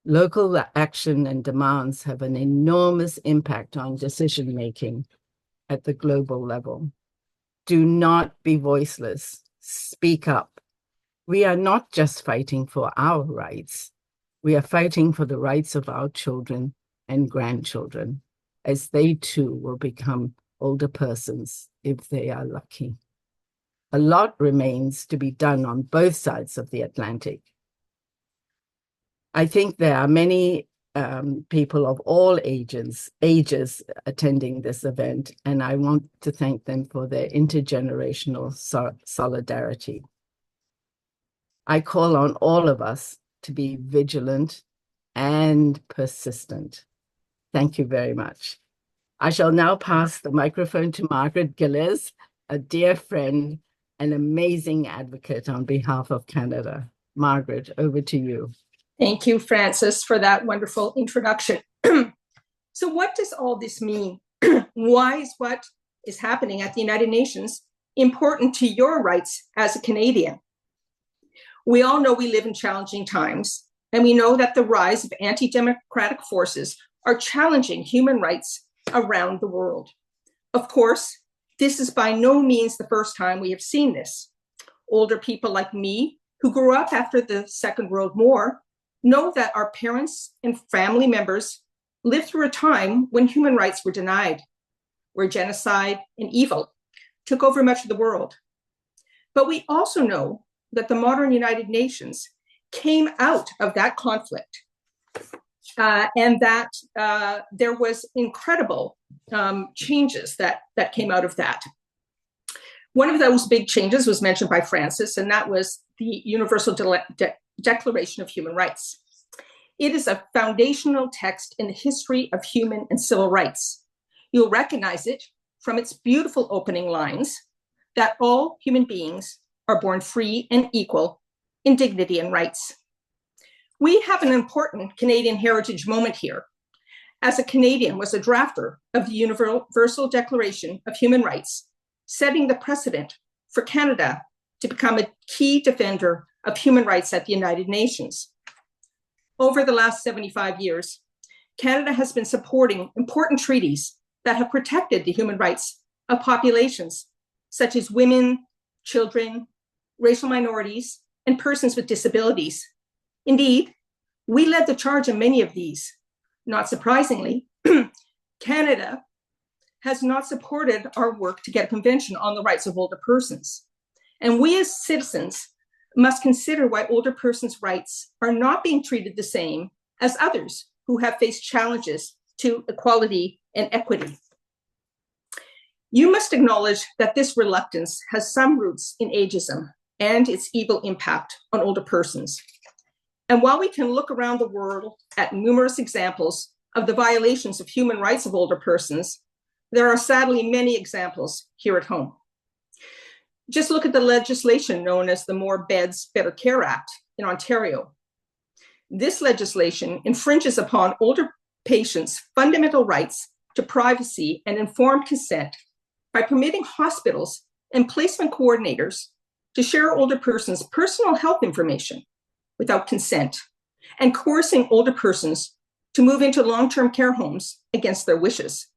Local action and demands have an enormous impact on decision-making at the global level. Do not be voiceless. Speak up. We are not just fighting for our rights. We are fighting for the rights of our children and grandchildren. as they too will become older persons if they are lucky. A lot remains to be done on both sides of the Atlantic. I think there are many people of all ages attending this event, and I want to thank them for their intergenerational solidarity. I call on all of us to be vigilant and persistent. Thank you very much. I shall now pass the microphone to Margaret Gillies, a dear friend, an amazing advocate on behalf of Canada. Margaret, over to you. Thank you, Frances, for that wonderful introduction. So what does all this mean? Why is what is happening at the United Nations important to your rights as a Canadian? We all know we live in challenging times, and we know that the rise of anti-democratic forces are challenging human rights around the world. Of course, this is by no means the first time we have seen this. Older people like me, who grew up after the Second World War, know that our parents and family members lived through a time when human rights were denied, where genocide and evil took over much of the world. But we also know that the modern United Nations came out of that conflict and that there was incredible changes that came out of that. One of those big changes was mentioned by Frances, and that was the Universal Declaration of Human Rights. It is a foundational text in the history of human and civil rights. You'll recognize it from its beautiful opening lines that all human beings are born free and equal in dignity and rights. We have an important Canadian heritage moment here. As a Canadian was a drafter of the Universal Declaration of Human Rights, setting the precedent for Canada to become a key defender of human rights at the United Nations. Over the last 75 years, Canada has been supporting important treaties that have protected the human rights of populations such as women, children, racial minorities, and persons with disabilities. Indeed, we led the charge in many of these. Not surprisingly, Canada has not supported our work to get a convention on the rights of older persons. And we as citizens must consider why older persons' rights are not being treated the same as others who have faced challenges to equality and equity. You must acknowledge that this reluctance has some roots in ageism and its evil impact on older persons. And while we can look around the world at numerous examples of the violations of human rights of older persons, there are sadly many examples here at home. Just look at the legislation known as the More Beds, Better Care Act in Ontario. This legislation infringes upon older patients' fundamental rights to privacy and informed consent by permitting hospitals and placement coordinators to share older persons' personal health information without consent, and coercing older persons to move into long-term care homes against their wishes.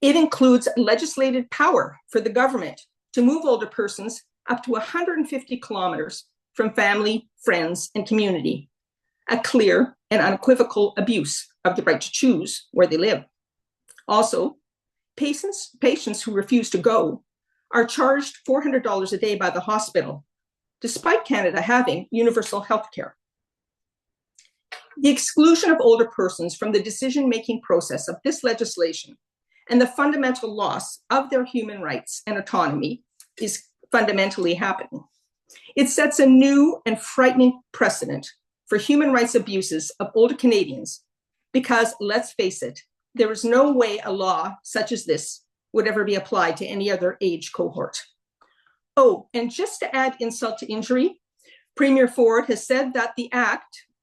It includes legislated power for the government to move older persons up to 150 kilometers from family, friends, and community, a clear and unequivocal abuse of the right to choose where they live. Also, patients who refuse to go are charged $400 a day by the hospital, despite Canada having universal health care. The exclusion of older persons from the decision-making process of this legislation and the fundamental loss of their human rights and autonomy is fundamentally happening. It sets a new and frightening precedent for human rights abuses of older Canadians because, let's face it, there is no way a law such as this would ever be applied to any other age cohort. Oh, and just to add insult to injury, Premier Ford has said that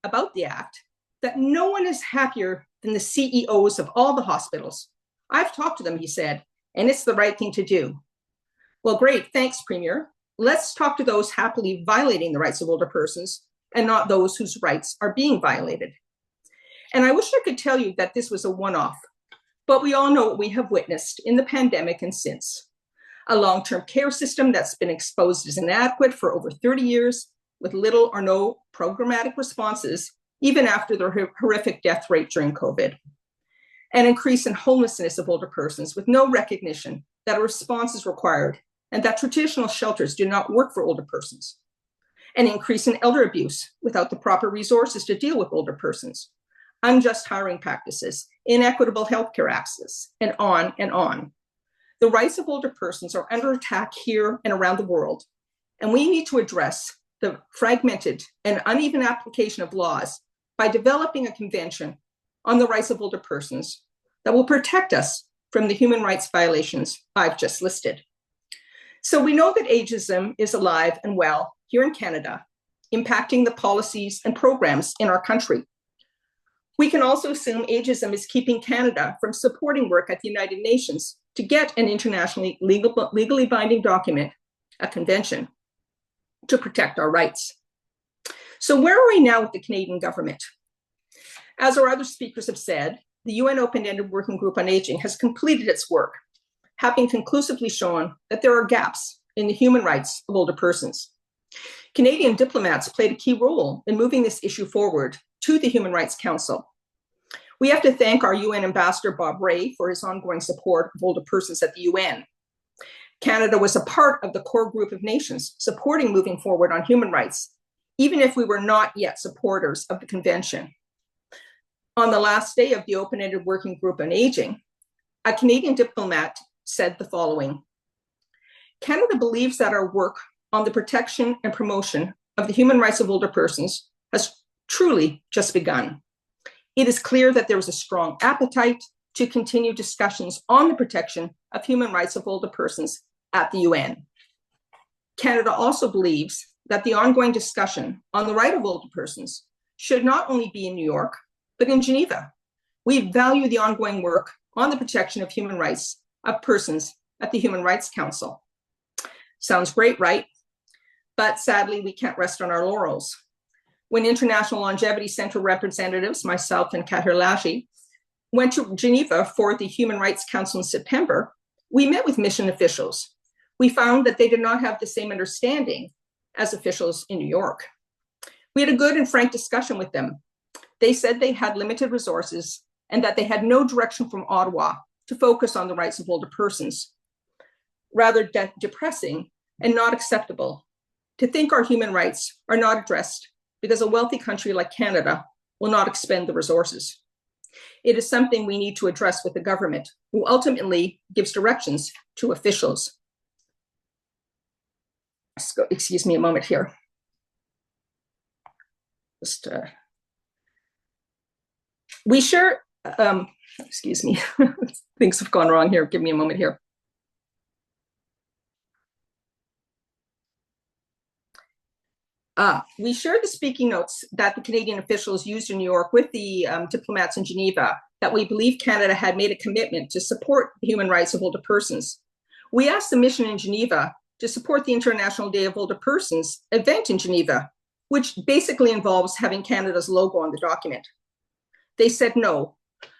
about the act, that no one is happier than the CEOs of all the hospitals. I've talked to them, he said, and it's the right thing to do. Well, great, thanks, Premier. Let's talk to those happily violating the rights of older persons and not those whose rights are being violated. And I wish I could tell you that this was a one-off, but we all know what we have witnessed in the pandemic and since. A long-term care system that's been exposed as inadequate for over 30 years with little or no programmatic responses, even after the horrific death rate during COVID. an increase in homelessness of older persons with no recognition that a response is required and that traditional shelters do not work for older persons, an increase in elder abuse without the proper resources to deal with older persons, unjust hiring practices, inequitable healthcare access, and on and on. The rights of older persons are under attack here and around the world, and we need to address the fragmented and uneven application of laws by developing a convention on the rights of older persons that will protect us from the human rights violations I've just listed. So we know that ageism is alive and well here in Canada, impacting the policies and programs in our country. We can also assume ageism is keeping Canada from supporting work at the United Nations to get an internationally legally binding document, a convention, to protect our rights. So where are we now with the Canadian government? As our other speakers have said, the UN Open-Ended Working Group on Aging has completed its work, having conclusively shown that there are gaps in the human rights of older persons. Canadian diplomats played a key role in moving this issue forward to the Human Rights Council. We have to thank our UN Ambassador Bob Rae for his ongoing support of older persons at the UN. Canada was a part of the core group of nations supporting moving forward on human rights, even if we were not yet supporters of the convention. On the last day of the Open-Ended Working Group on Aging, a Canadian diplomat said the following: Canada believes that our work on the protection and promotion of the human rights of older persons has truly just begun. It is clear that there is a strong appetite to continue discussions on the protection of human rights of older persons at the UN. Canada also believes that the ongoing discussion on the right of older persons should not only be in New York, but in Geneva. We value the ongoing work on the protection of human rights of persons at the Human Rights Council. Sounds great, right? But sadly, we can't rest on our laurels. When International Longevity Center representatives, myself and Kahir Laji, went to Geneva for the Human Rights Council in September, we met with mission officials. We found that they did not have the same understanding as officials in New York. We had a good and frank discussion with them. They said they had limited resources and that they had no direction from Ottawa to focus on the rights of older persons. Rather depressing and not acceptable to think our human rights are not addressed because a wealthy country like Canada will not expend the resources. It is something we need to address with the government, who ultimately gives directions to officials. Excuse me a moment here. We share, excuse me, things have gone wrong here. Give me a moment here. We shared the speaking notes that the Canadian officials used in New York with the diplomats in Geneva, that we believe Canada had made a commitment to support the human rights of older persons. We asked the mission in Geneva to support the International Day of Older Persons event in Geneva, which basically involves having Canada's logo on the document. They said no,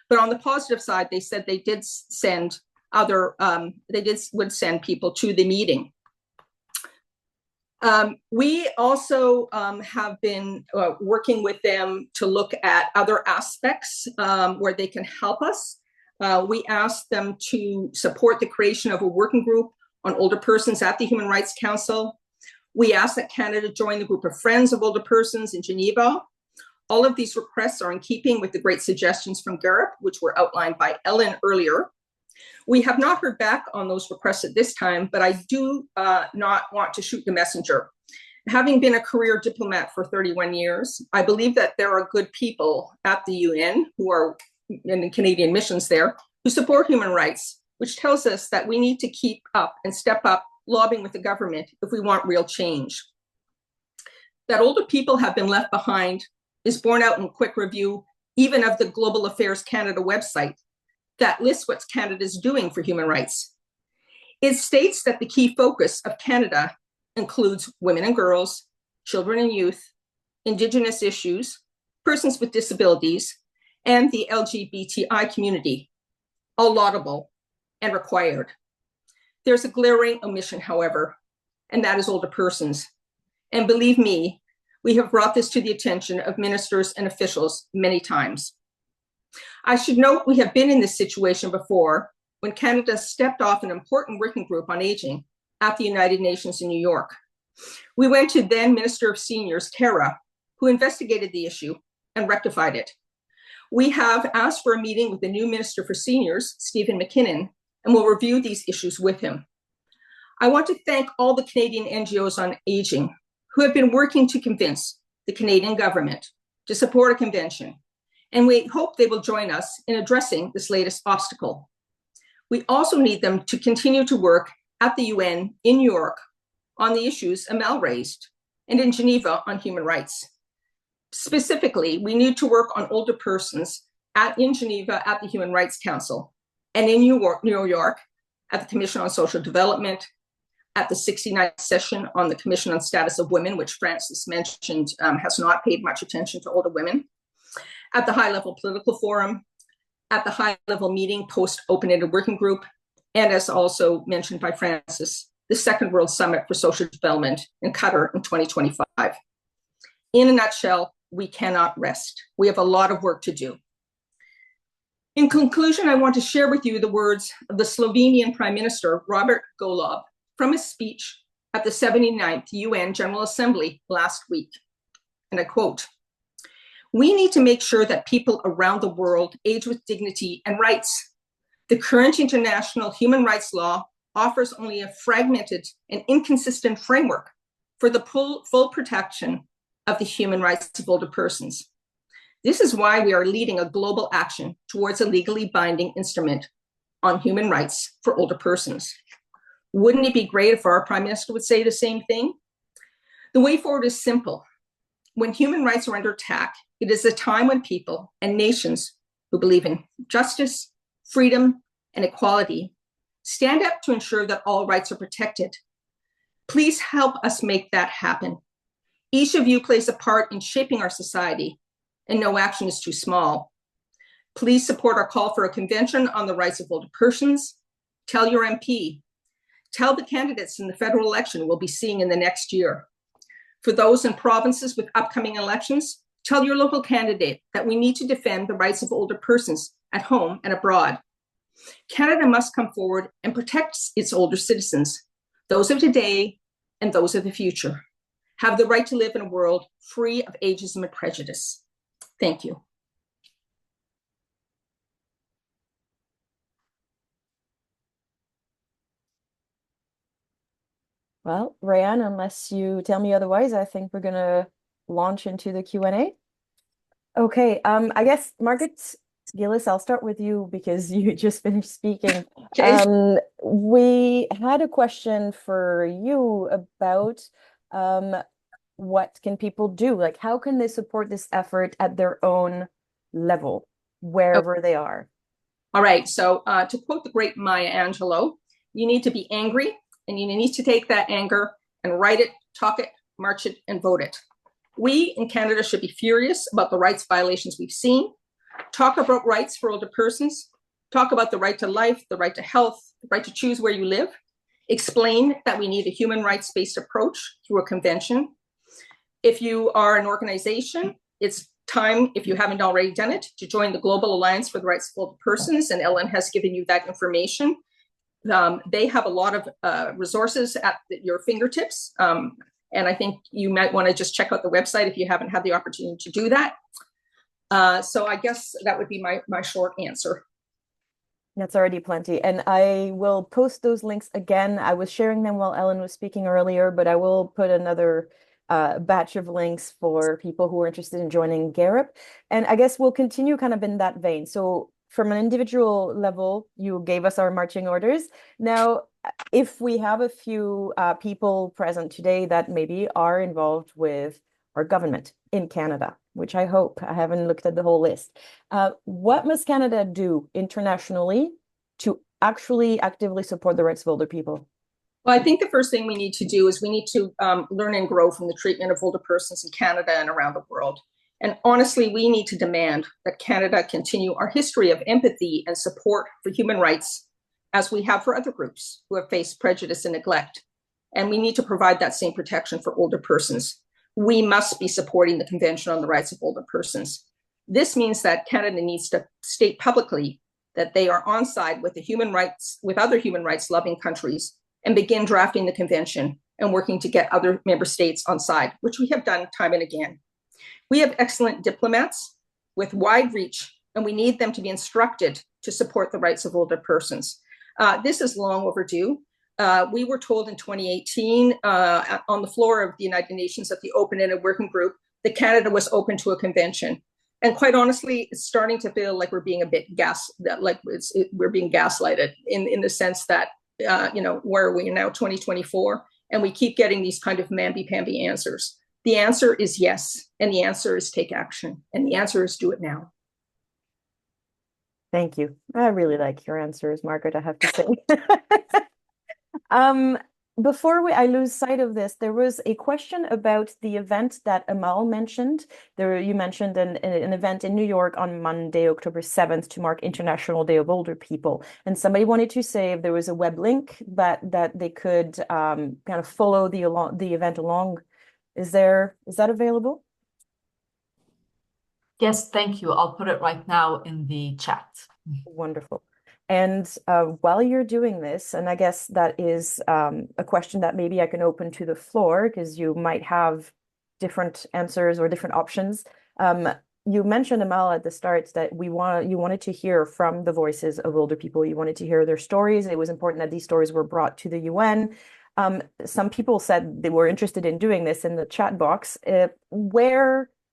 but on the positive side, they said they did send would send people to the meeting. We also have been working with them to look at other aspects where they can help us. We asked them to support the creation of a working group on older persons at the Human Rights Council. We asked that Canada join the group of Friends of Older Persons in Geneva. All of these requests are in keeping with the great suggestions from GAROP, which were outlined by Ellen earlier. We have not heard back on those requests at this time, but I do not want to shoot the messenger. Having been a career diplomat for 31 years, I believe that there are good people at the UN who are in the Canadian missions there who support human rights, which tells us that we need to keep up and step up lobbying with the government if we want real change. That older people have been left behind is borne out in a quick review, even of the Global Affairs Canada website, that lists what Canada is doing for human rights. It states that the key focus of Canada includes women and girls, children and youth, Indigenous issues, persons with disabilities, and the LGBTI community, all laudable and required. There's a glaring omission, however, and that is older persons. And believe me, we have brought this to the attention of ministers and officials many times. I should note we have been in this situation before when Canada stepped off an important working group on aging at the United Nations in New York. We went to then Minister of Seniors, Tara, who investigated the issue and rectified it. We have asked for a meeting with the new Minister for Seniors, Stephen McKinnon, and will review these issues with him. I want to thank all the Canadian NGOs on aging who have been working to convince the Canadian government to support a convention, and we hope they will join us in addressing this latest obstacle. We also need them to continue to work at the UN in New York on the issues Amal raised, and in Geneva on human rights. Specifically, we need to work on older persons in Geneva at the Human Rights Council, and in New York at the Commission on Social Development, at the 69th session on the Commission on Status of Women, which Francis mentioned has not paid much attention to older women, at the High-Level Political Forum, at the high-level meeting post-open-ended working group, and as also mentioned by Francis, the Second World Summit for Social Development in Qatar in 2025. In a nutshell, we cannot rest. We have a lot of work to do. In conclusion, I want to share with you the words of the Slovenian Prime Minister, Robert Golob, from his speech at the 79th UN General Assembly last week. And I quote, "We need to make sure that people around the world age with dignity and rights. The current international human rights law offers only a fragmented and inconsistent framework for the full protection of the human rights of older persons. This is why we are leading a global action towards a legally binding instrument on human rights for older persons." Wouldn't it be great if our Prime Minister would say the same thing? The way forward is simple. When human rights are under attack, it is a time when people and nations who believe in justice, freedom, and equality stand up to ensure that all rights are protected. Please help us make that happen. Each of you plays a part in shaping our society, and no action is too small. Please support our call for a convention on the rights of older persons. Tell your MP. Tell the candidates in the federal election we'll be seeing in the next year. For those in provinces with upcoming elections, tell your local candidate that we need to defend the rights of older persons at home and abroad. Canada must come forward and protect its older citizens, those of today and those of the future, have the right to live in a world free of ageism and prejudice. Thank you. Well, Rayanne, unless you tell me otherwise, I think we're gonna launch into the Q&A. Okay, I guess Margaret Gillis, I'll start with you because you just finished speaking. Okay. We had a question for you about what can people do? Like, how can they support this effort at their own level, wherever they are? All right, so to quote the great Maya Angelou, you need to be angry, and you need to take that anger and write it, talk it, march it, and vote it. We in Canada should be furious about the rights violations we've seen, talk about rights for older persons, talk about the right to life, the right to health, the right to choose where you live, explain that we need a human rights-based approach through a convention. If you are an organization, it's time, if you haven't already done it, to join the Global Alliance for the Rights of Older Persons, and Ellen has given you that information. They have a lot of resources at your fingertips, and I think you might want to just check out the website if you haven't had the opportunity to do that. So I guess that would be my short answer. That's already plenty. And I will post those links again. I was sharing them while Ellen was speaking earlier, but I will put another batch of links for people who are interested in joining GAROP. And I guess we'll continue kind of in that vein. So from an individual level, you gave us our marching orders. Now, if we have a few people present today that maybe are involved with our government in Canada, which I hope, I haven't looked at the whole list. What must Canada do internationally to actually actively support the rights of older people? Well, I think the first thing we need to do is we need to learn and grow from the treatment of older persons in Canada and around the world. And honestly, we need to demand that Canada continue our history of empathy and support for human rights as we have for other groups who have faced prejudice and neglect. And we need to provide that same protection for older persons. We must be supporting the Convention on the Rights of Older Persons. This means that Canada needs to state publicly that they are on side with other human rights loving countries, and begin drafting the convention and working to get other member states on side, which we have done time and again. We have excellent diplomats with wide reach, and we need them to be instructed to support the rights of older persons. This is long overdue. We were told in 2018 on the floor of the United Nations at the Open-Ended Working Group that Canada was open to a convention. And quite honestly, it's starting to feel like we're being we're being gaslighted in the sense that, where are we now, 2024? And we keep getting these kind of mamby-pamby answers. The answer is yes, and the answer is take action, and the answer is do it now. Thank you. I really like your answers, Margaret, I have to say. Before I lose sight of this, there was a question about the event that Amal mentioned. You mentioned an event in New York on Monday, October 7th, to mark International Day of Older People. And somebody wanted to say if there was a web link that they could kind of follow the event along. Is that available? Yes, thank you. I'll put it right now in the chat. Wonderful. And while you're doing this, and I guess that is a question that maybe I can open to the floor, because you might have different answers or different options. You mentioned, Amal, at the start that you wanted to hear from the voices of older people. You wanted to hear their stories. It was important that these stories were brought to the UN. Some people said they were interested in doing this in the chat box.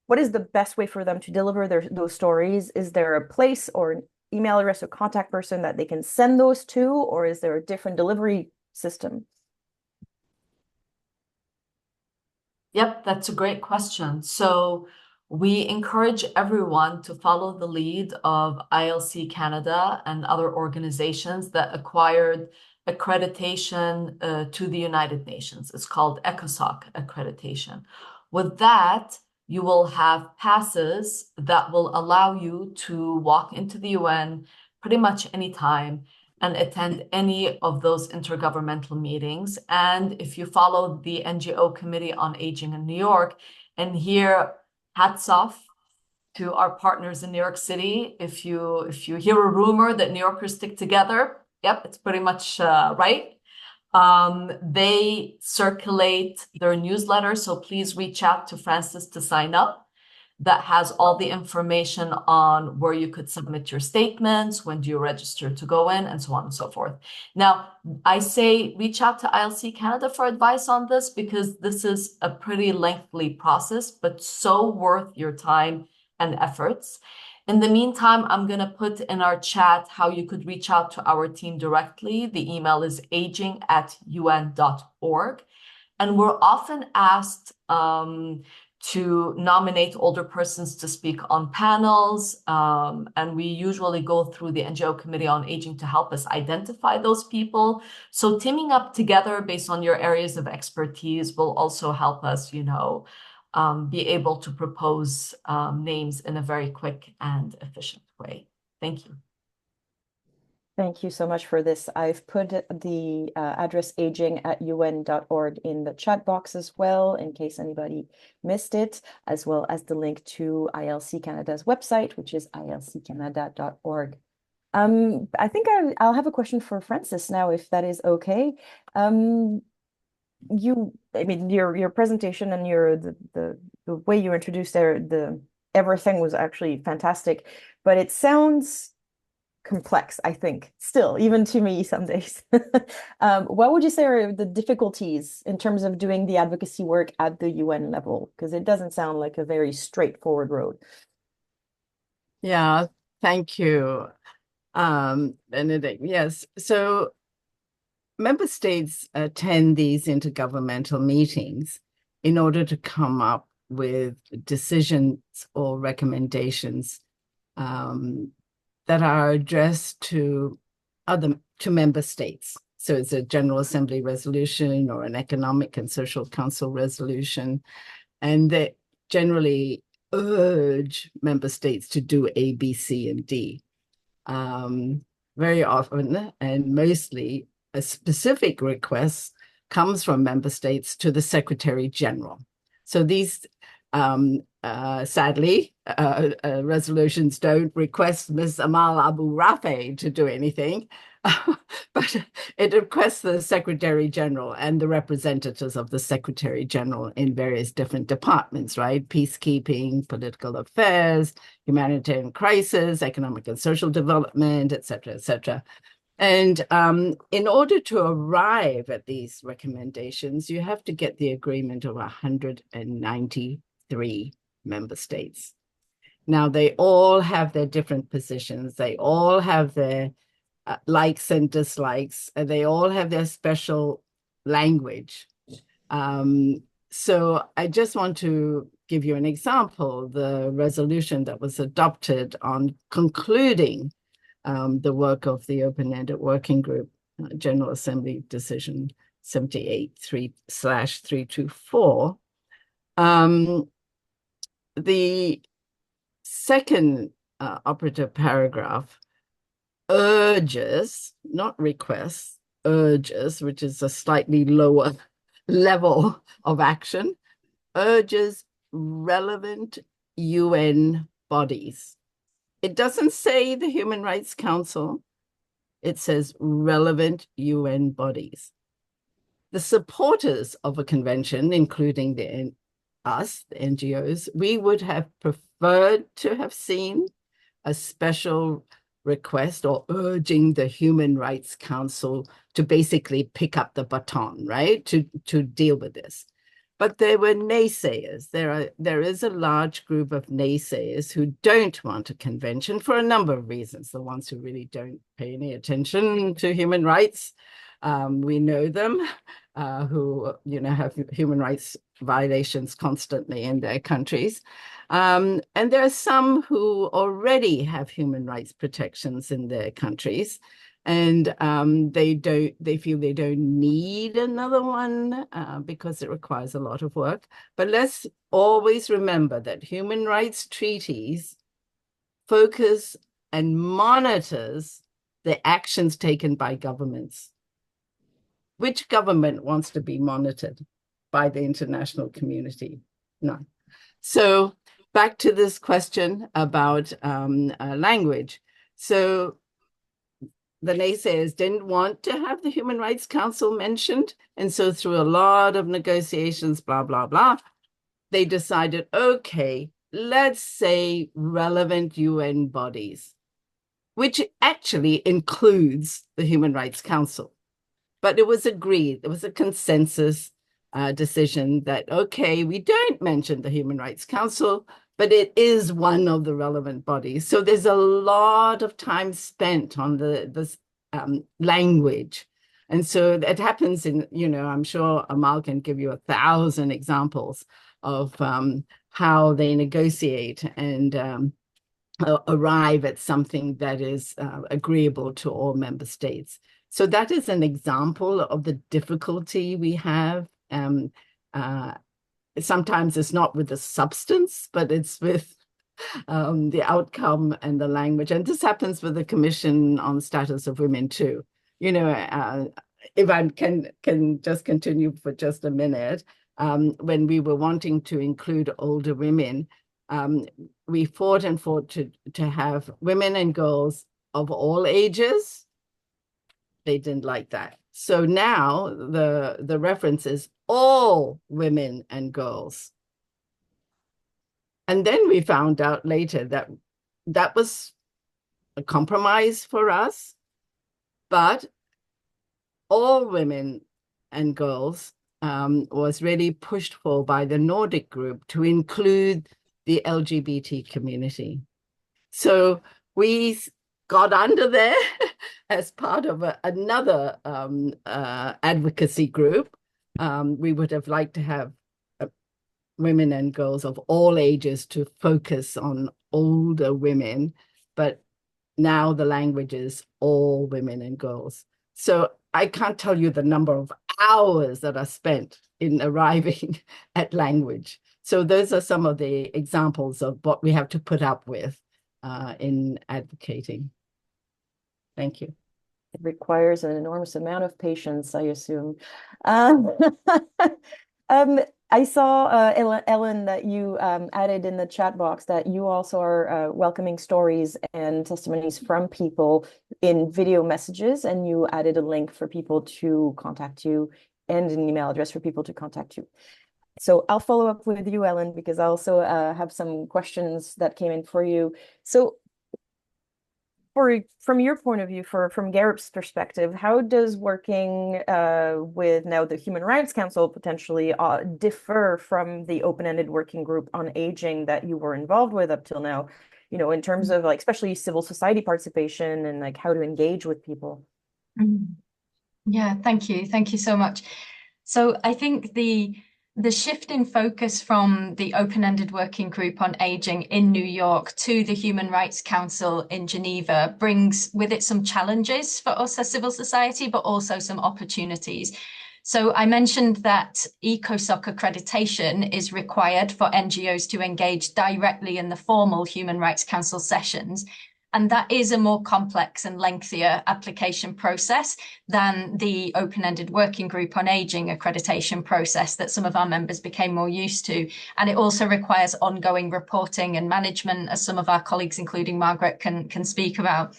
What is the best way for them to deliver those stories? Is there a place or an email address or contact person that they can send those to, or is there a different delivery system? Yep, that's a great question. So we encourage everyone to follow the lead of ILC Canada and other organizations that acquired accreditation to the United Nations. It's called ECOSOC accreditation. With that, you will have passes that will allow you to walk into the UN pretty much anytime and attend any of those intergovernmental meetings. And if you follow the NGO Committee on Aging in New York, and here, hats off to our partners in New York City. If you hear a rumor that New Yorkers stick together, yep, it's pretty much right. They circulate their newsletter, so please reach out to Francis to sign up. That has all the information on where you could submit your statements, when do you register to go in, and so on and so forth. Now, I say reach out to ILC Canada for advice on this, because this is a pretty lengthy process, but so worth your time and efforts. In the meantime, I'm going to put in our chat how you could reach out to our team directly. The email is aging@un.org. And we're often asked to nominate older persons to speak on panels. And we usually go through the NGO Committee on Aging to help us identify those people. So teaming up together based on your areas of expertise will also help us, be able to propose names in a very quick and efficient way. Thank you. Thank you so much for this. I've put the address aging@un.org in the chat box as well, in case anybody missed it, as well as the link to ILC Canada's website, which is ilccanada.org. I think I'll have a question for Francis now, if that is okay. Your presentation and the way you introduced everything was actually fantastic, but it sounds complex, I think, still, even to me some days. What would you say are the difficulties in terms of doing the advocacy work at the UN level? Because it doesn't sound like a very straightforward road. Yeah, thank you, Benedict. Yes, so member states attend these intergovernmental meetings in order to come up with decisions or recommendations that are addressed to member states. So it's a General Assembly resolution or an Economic and Social Council resolution, and they generally urge member states to do A, B, C, and D. Very often, and mostly, a specific request comes from member states to the Secretary General. So these Sadly, resolutions don't request Ms. Amal Abou Rafeh to do anything, but it requests the Secretary General and the representatives of the Secretary General in various different departments, right? Peacekeeping, political affairs, humanitarian crisis, economic and social development, et cetera, And in order to arrive at these recommendations, you have to get the agreement of 193 member states. Now, they all have their different positions. They all have their likes and dislikes. And they all have their special language. So I just want to give you an example. The resolution that was adopted on concluding the work of the Open-Ended Working Group, General Assembly Decision 78/324. The second operative paragraph urges, not requests, urges, which is a slightly lower level of action, urges relevant UN bodies. It doesn't say the Human Rights Council. It says relevant UN bodies. The supporters of a convention, including us, the NGOs, we would have preferred to have seen a special request or urging the Human Rights Council to basically pick up the baton, right, to deal with this. But there were naysayers. There is a large group of naysayers who don't want a convention for a number of reasons. The ones who really don't pay any attention to human rights, we know them, who have human rights violations constantly in their countries. And there are some who already have human rights protections in their countries. And they feel they don't need another one because it requires a lot of work. But let's always remember that human rights treaties focus and monitors the actions taken by governments. Which government wants to be monitored by the international community? None. So back to this question about language. So the naysayers didn't want to have the Human Rights Council mentioned. And so through a lot of negotiations, blah, blah, blah, they decided, okay, let's say relevant UN bodies, which actually includes the Human Rights Council. But it was agreed, it was a consensus decision that, okay, we don't mention the Human Rights Council, but it is one of the relevant bodies. So there's a lot of time spent on this language. And so that happens in, I'm sure Amal can give you 1,000 examples of how they negotiate and arrive at something that is agreeable to all member states. So that is an example of the difficulty we have. Sometimes it's not with the substance, but it's with the outcome and the language. And this happens with the Commission on Status of Women too. If I can just continue for just a minute, when we were wanting to include older women, we fought and fought to have women and girls of all ages. They didn't like that. So now the reference is all women and girls. And then we found out later that that was a compromise for us, but all women and girls was really pushed for by the Nordic group to include the LGBT community. So we got under there as part of another advocacy group. We would have liked to have women and girls of all ages to focus on older women, but now the language is all women and girls. So I can't tell you the number of hours that are spent in arriving at language. So those are some of the examples of what we have to put up with in advocating. Thank you. It requires an enormous amount of patience, I assume. I saw, Ellen, that you added in the chat box that you also are welcoming stories and testimonies from people in video messages, and you added a link for people to contact you and an email address for people to contact you. So I'll follow up with you, Ellen, because I also have some questions that came in for you. So from your point of view, from GAROP's perspective, how does working with now the Human Rights Council potentially differ from the open-ended working group on aging that you were involved with up till now? You know, in terms of like especially civil society participation and like how to engage with people. Yeah, thank you so much. So I think the shift in focus from the open-ended working group on aging in New York to the Human Rights Council in Geneva brings with it some challenges for us as civil society, but also some opportunities. So I mentioned that ECOSOC accreditation is required for NGOs to engage directly in the formal Human Rights Council sessions. And that is a more complex and lengthier application process than the open-ended working group on aging accreditation process that some of our members became more used to. And it also requires ongoing reporting and management, as some of our colleagues, including Margaret, can speak about.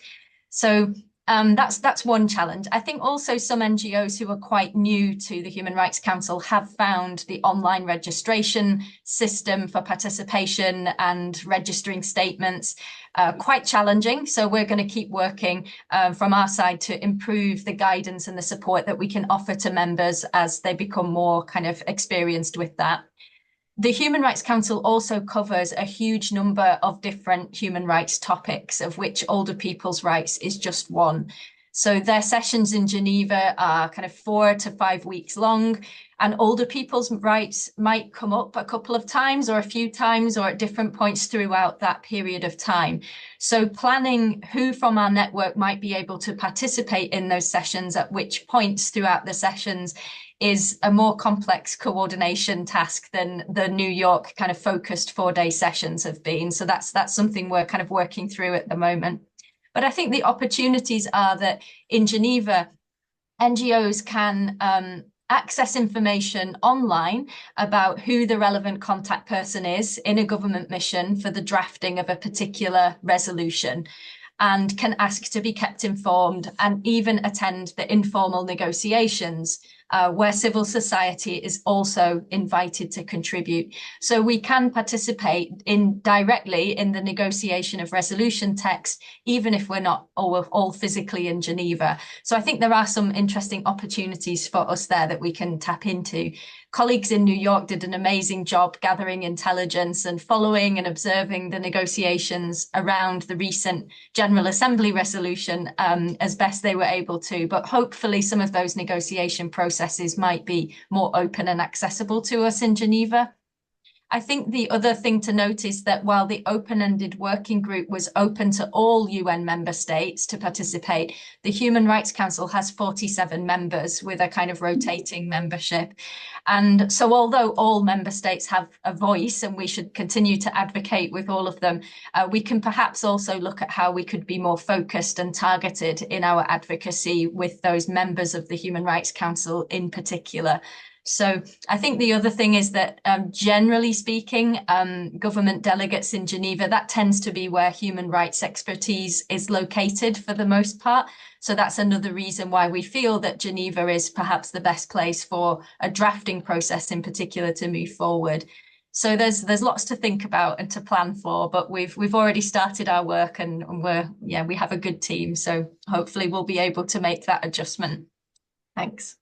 So that's one challenge. I think also some NGOs who are quite new to the Human Rights Council have found the online registration system for participation and registering statements quite challenging. So we're going to keep working from our side to improve the guidance and the support that we can offer to members as they become more kind of experienced with that. The Human Rights Council also covers a huge number of different human rights topics, of which older people's rights is just one. So their sessions in Geneva are kind of 4 to 5 weeks long, and older people's rights might come up a couple of times or a few times or at different points throughout that period of time. So planning who from our network might be able to participate in those sessions at which points throughout the sessions is a more complex coordination task than the New York kind of focused 4-day sessions have been. So that's something we're kind of working through at the moment. But I think the opportunities are that in Geneva, NGOs can access information online about who the relevant contact person is in a government mission for the drafting of a particular resolution, and can ask to be kept informed and even attend the informal negotiations where civil society is also invited to contribute. So we can participate directly in the negotiation of resolution text, even if we're not all physically in Geneva. So I think there are some interesting opportunities for us there that we can tap into. Colleagues in New York did an amazing job gathering intelligence and following and observing the negotiations around the recent General Assembly resolution as best they were able to. But hopefully some of those negotiation processes might be more open and accessible to us in Geneva. I think the other thing to note is that while the open-ended working group was open to all UN member states to participate, the Human Rights Council has 47 members with a kind of rotating membership. And so although all member states have a voice and we should continue to advocate with all of them, we can perhaps also look at how we could be more focused and targeted in our advocacy with those members of the Human Rights Council in particular. So I think the other thing is that generally speaking, government delegates in Geneva, that tends to be where human rights expertise is located for the most part. So that's another reason why we feel that Geneva is perhaps the best place for a drafting process in particular to move forward. So there's lots to think about and to plan for, but we've already started our work and we have a good team. So hopefully we'll be able to make that adjustment. Thanks.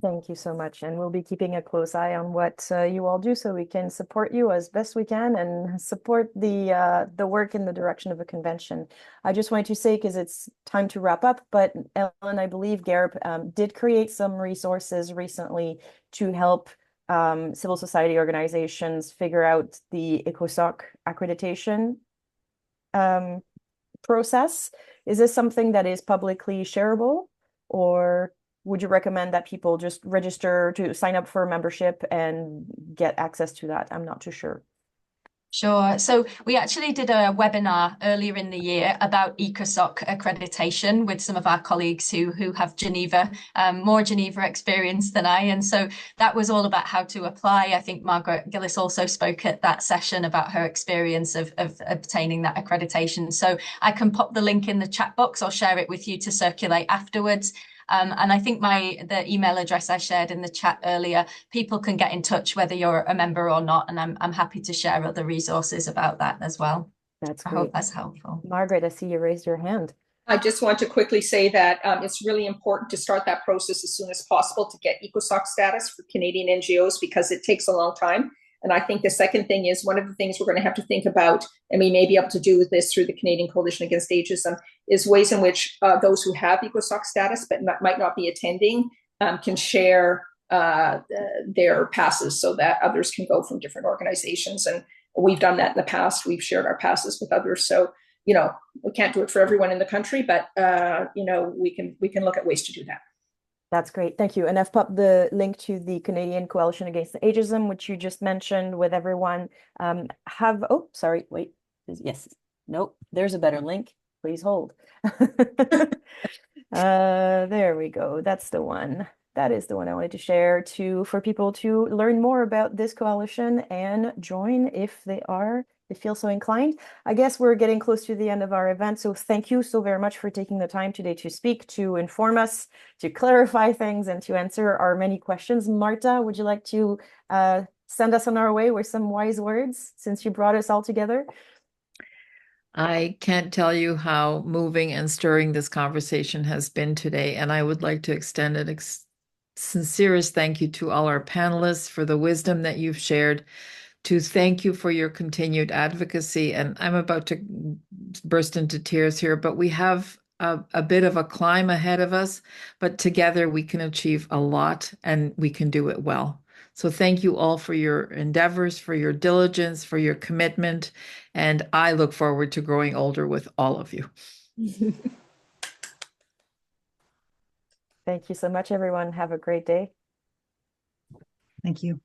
Thank you so much. And we'll be keeping a close eye on what you all do so we can support you as best we can and support the work in the direction of a convention. I just wanted to say, because it's time to wrap up, but Ellen, I believe GAROP did create some resources recently to help civil society organizations figure out the ECOSOC accreditation process. Is this something that is publicly shareable, or would you recommend that people just register to sign up for a membership and get access to that? I'm not too sure. Sure. So we actually did a webinar earlier in the year about ECOSOC accreditation with some of our colleagues who have more Geneva experience than I. And so that was all about how to apply. I think Margaret Gillis also spoke at that session about her experience of obtaining that accreditation. So I can pop the link in the chat box or share it with you to circulate afterwards. And I think the email address I shared in the chat earlier, people can get in touch whether you're a member or not, and I'm happy to share other resources about that as well. That's I great. hope that's helpful. Margaret, I see you raised your hand. I just want to quickly say that it's really important to start that process as soon as possible to get ECOSOC status for Canadian NGOs, because it takes a long time. And I think the second thing is, one of the things we're going to have to think about, and we may be able to do with this through the Canadian Coalition Against Ageism, is ways in which those who have ECOSOC status but might not be attending can share their passes so that others can go from different organizations. And we've done that in the past. We've shared our passes with others. So, we can't do it for everyone in the country, but, we can look at ways to do that. That's great. Thank you. And I've popped the link to the Canadian Coalition Against Ageism, which you just mentioned with everyone. Yes. Nope. There's a better link. Please hold. There we go. That's the one. That is the one I wanted to share for people to learn more about this coalition and join if they feel so inclined. I guess we're getting close to the end of our event. So thank you so very much for taking the time today to speak, to inform us, to clarify things, and to answer our many questions. Marta, would you like to send us on our way with some wise words, since you brought us all together? I can't tell you how moving and stirring this conversation has been today. And I would like to extend a sincerest thank you to all our panelists for the wisdom that you've shared, to thank you for your continued advocacy. And I'm about to burst into tears here, but we have a bit of a climb ahead of us, but together we can achieve a lot and we can do it well. So thank you all for your endeavors, for your diligence, for your commitment. And I look forward to growing older with all of you. Thank you so much, everyone. Have a great day. Thank you.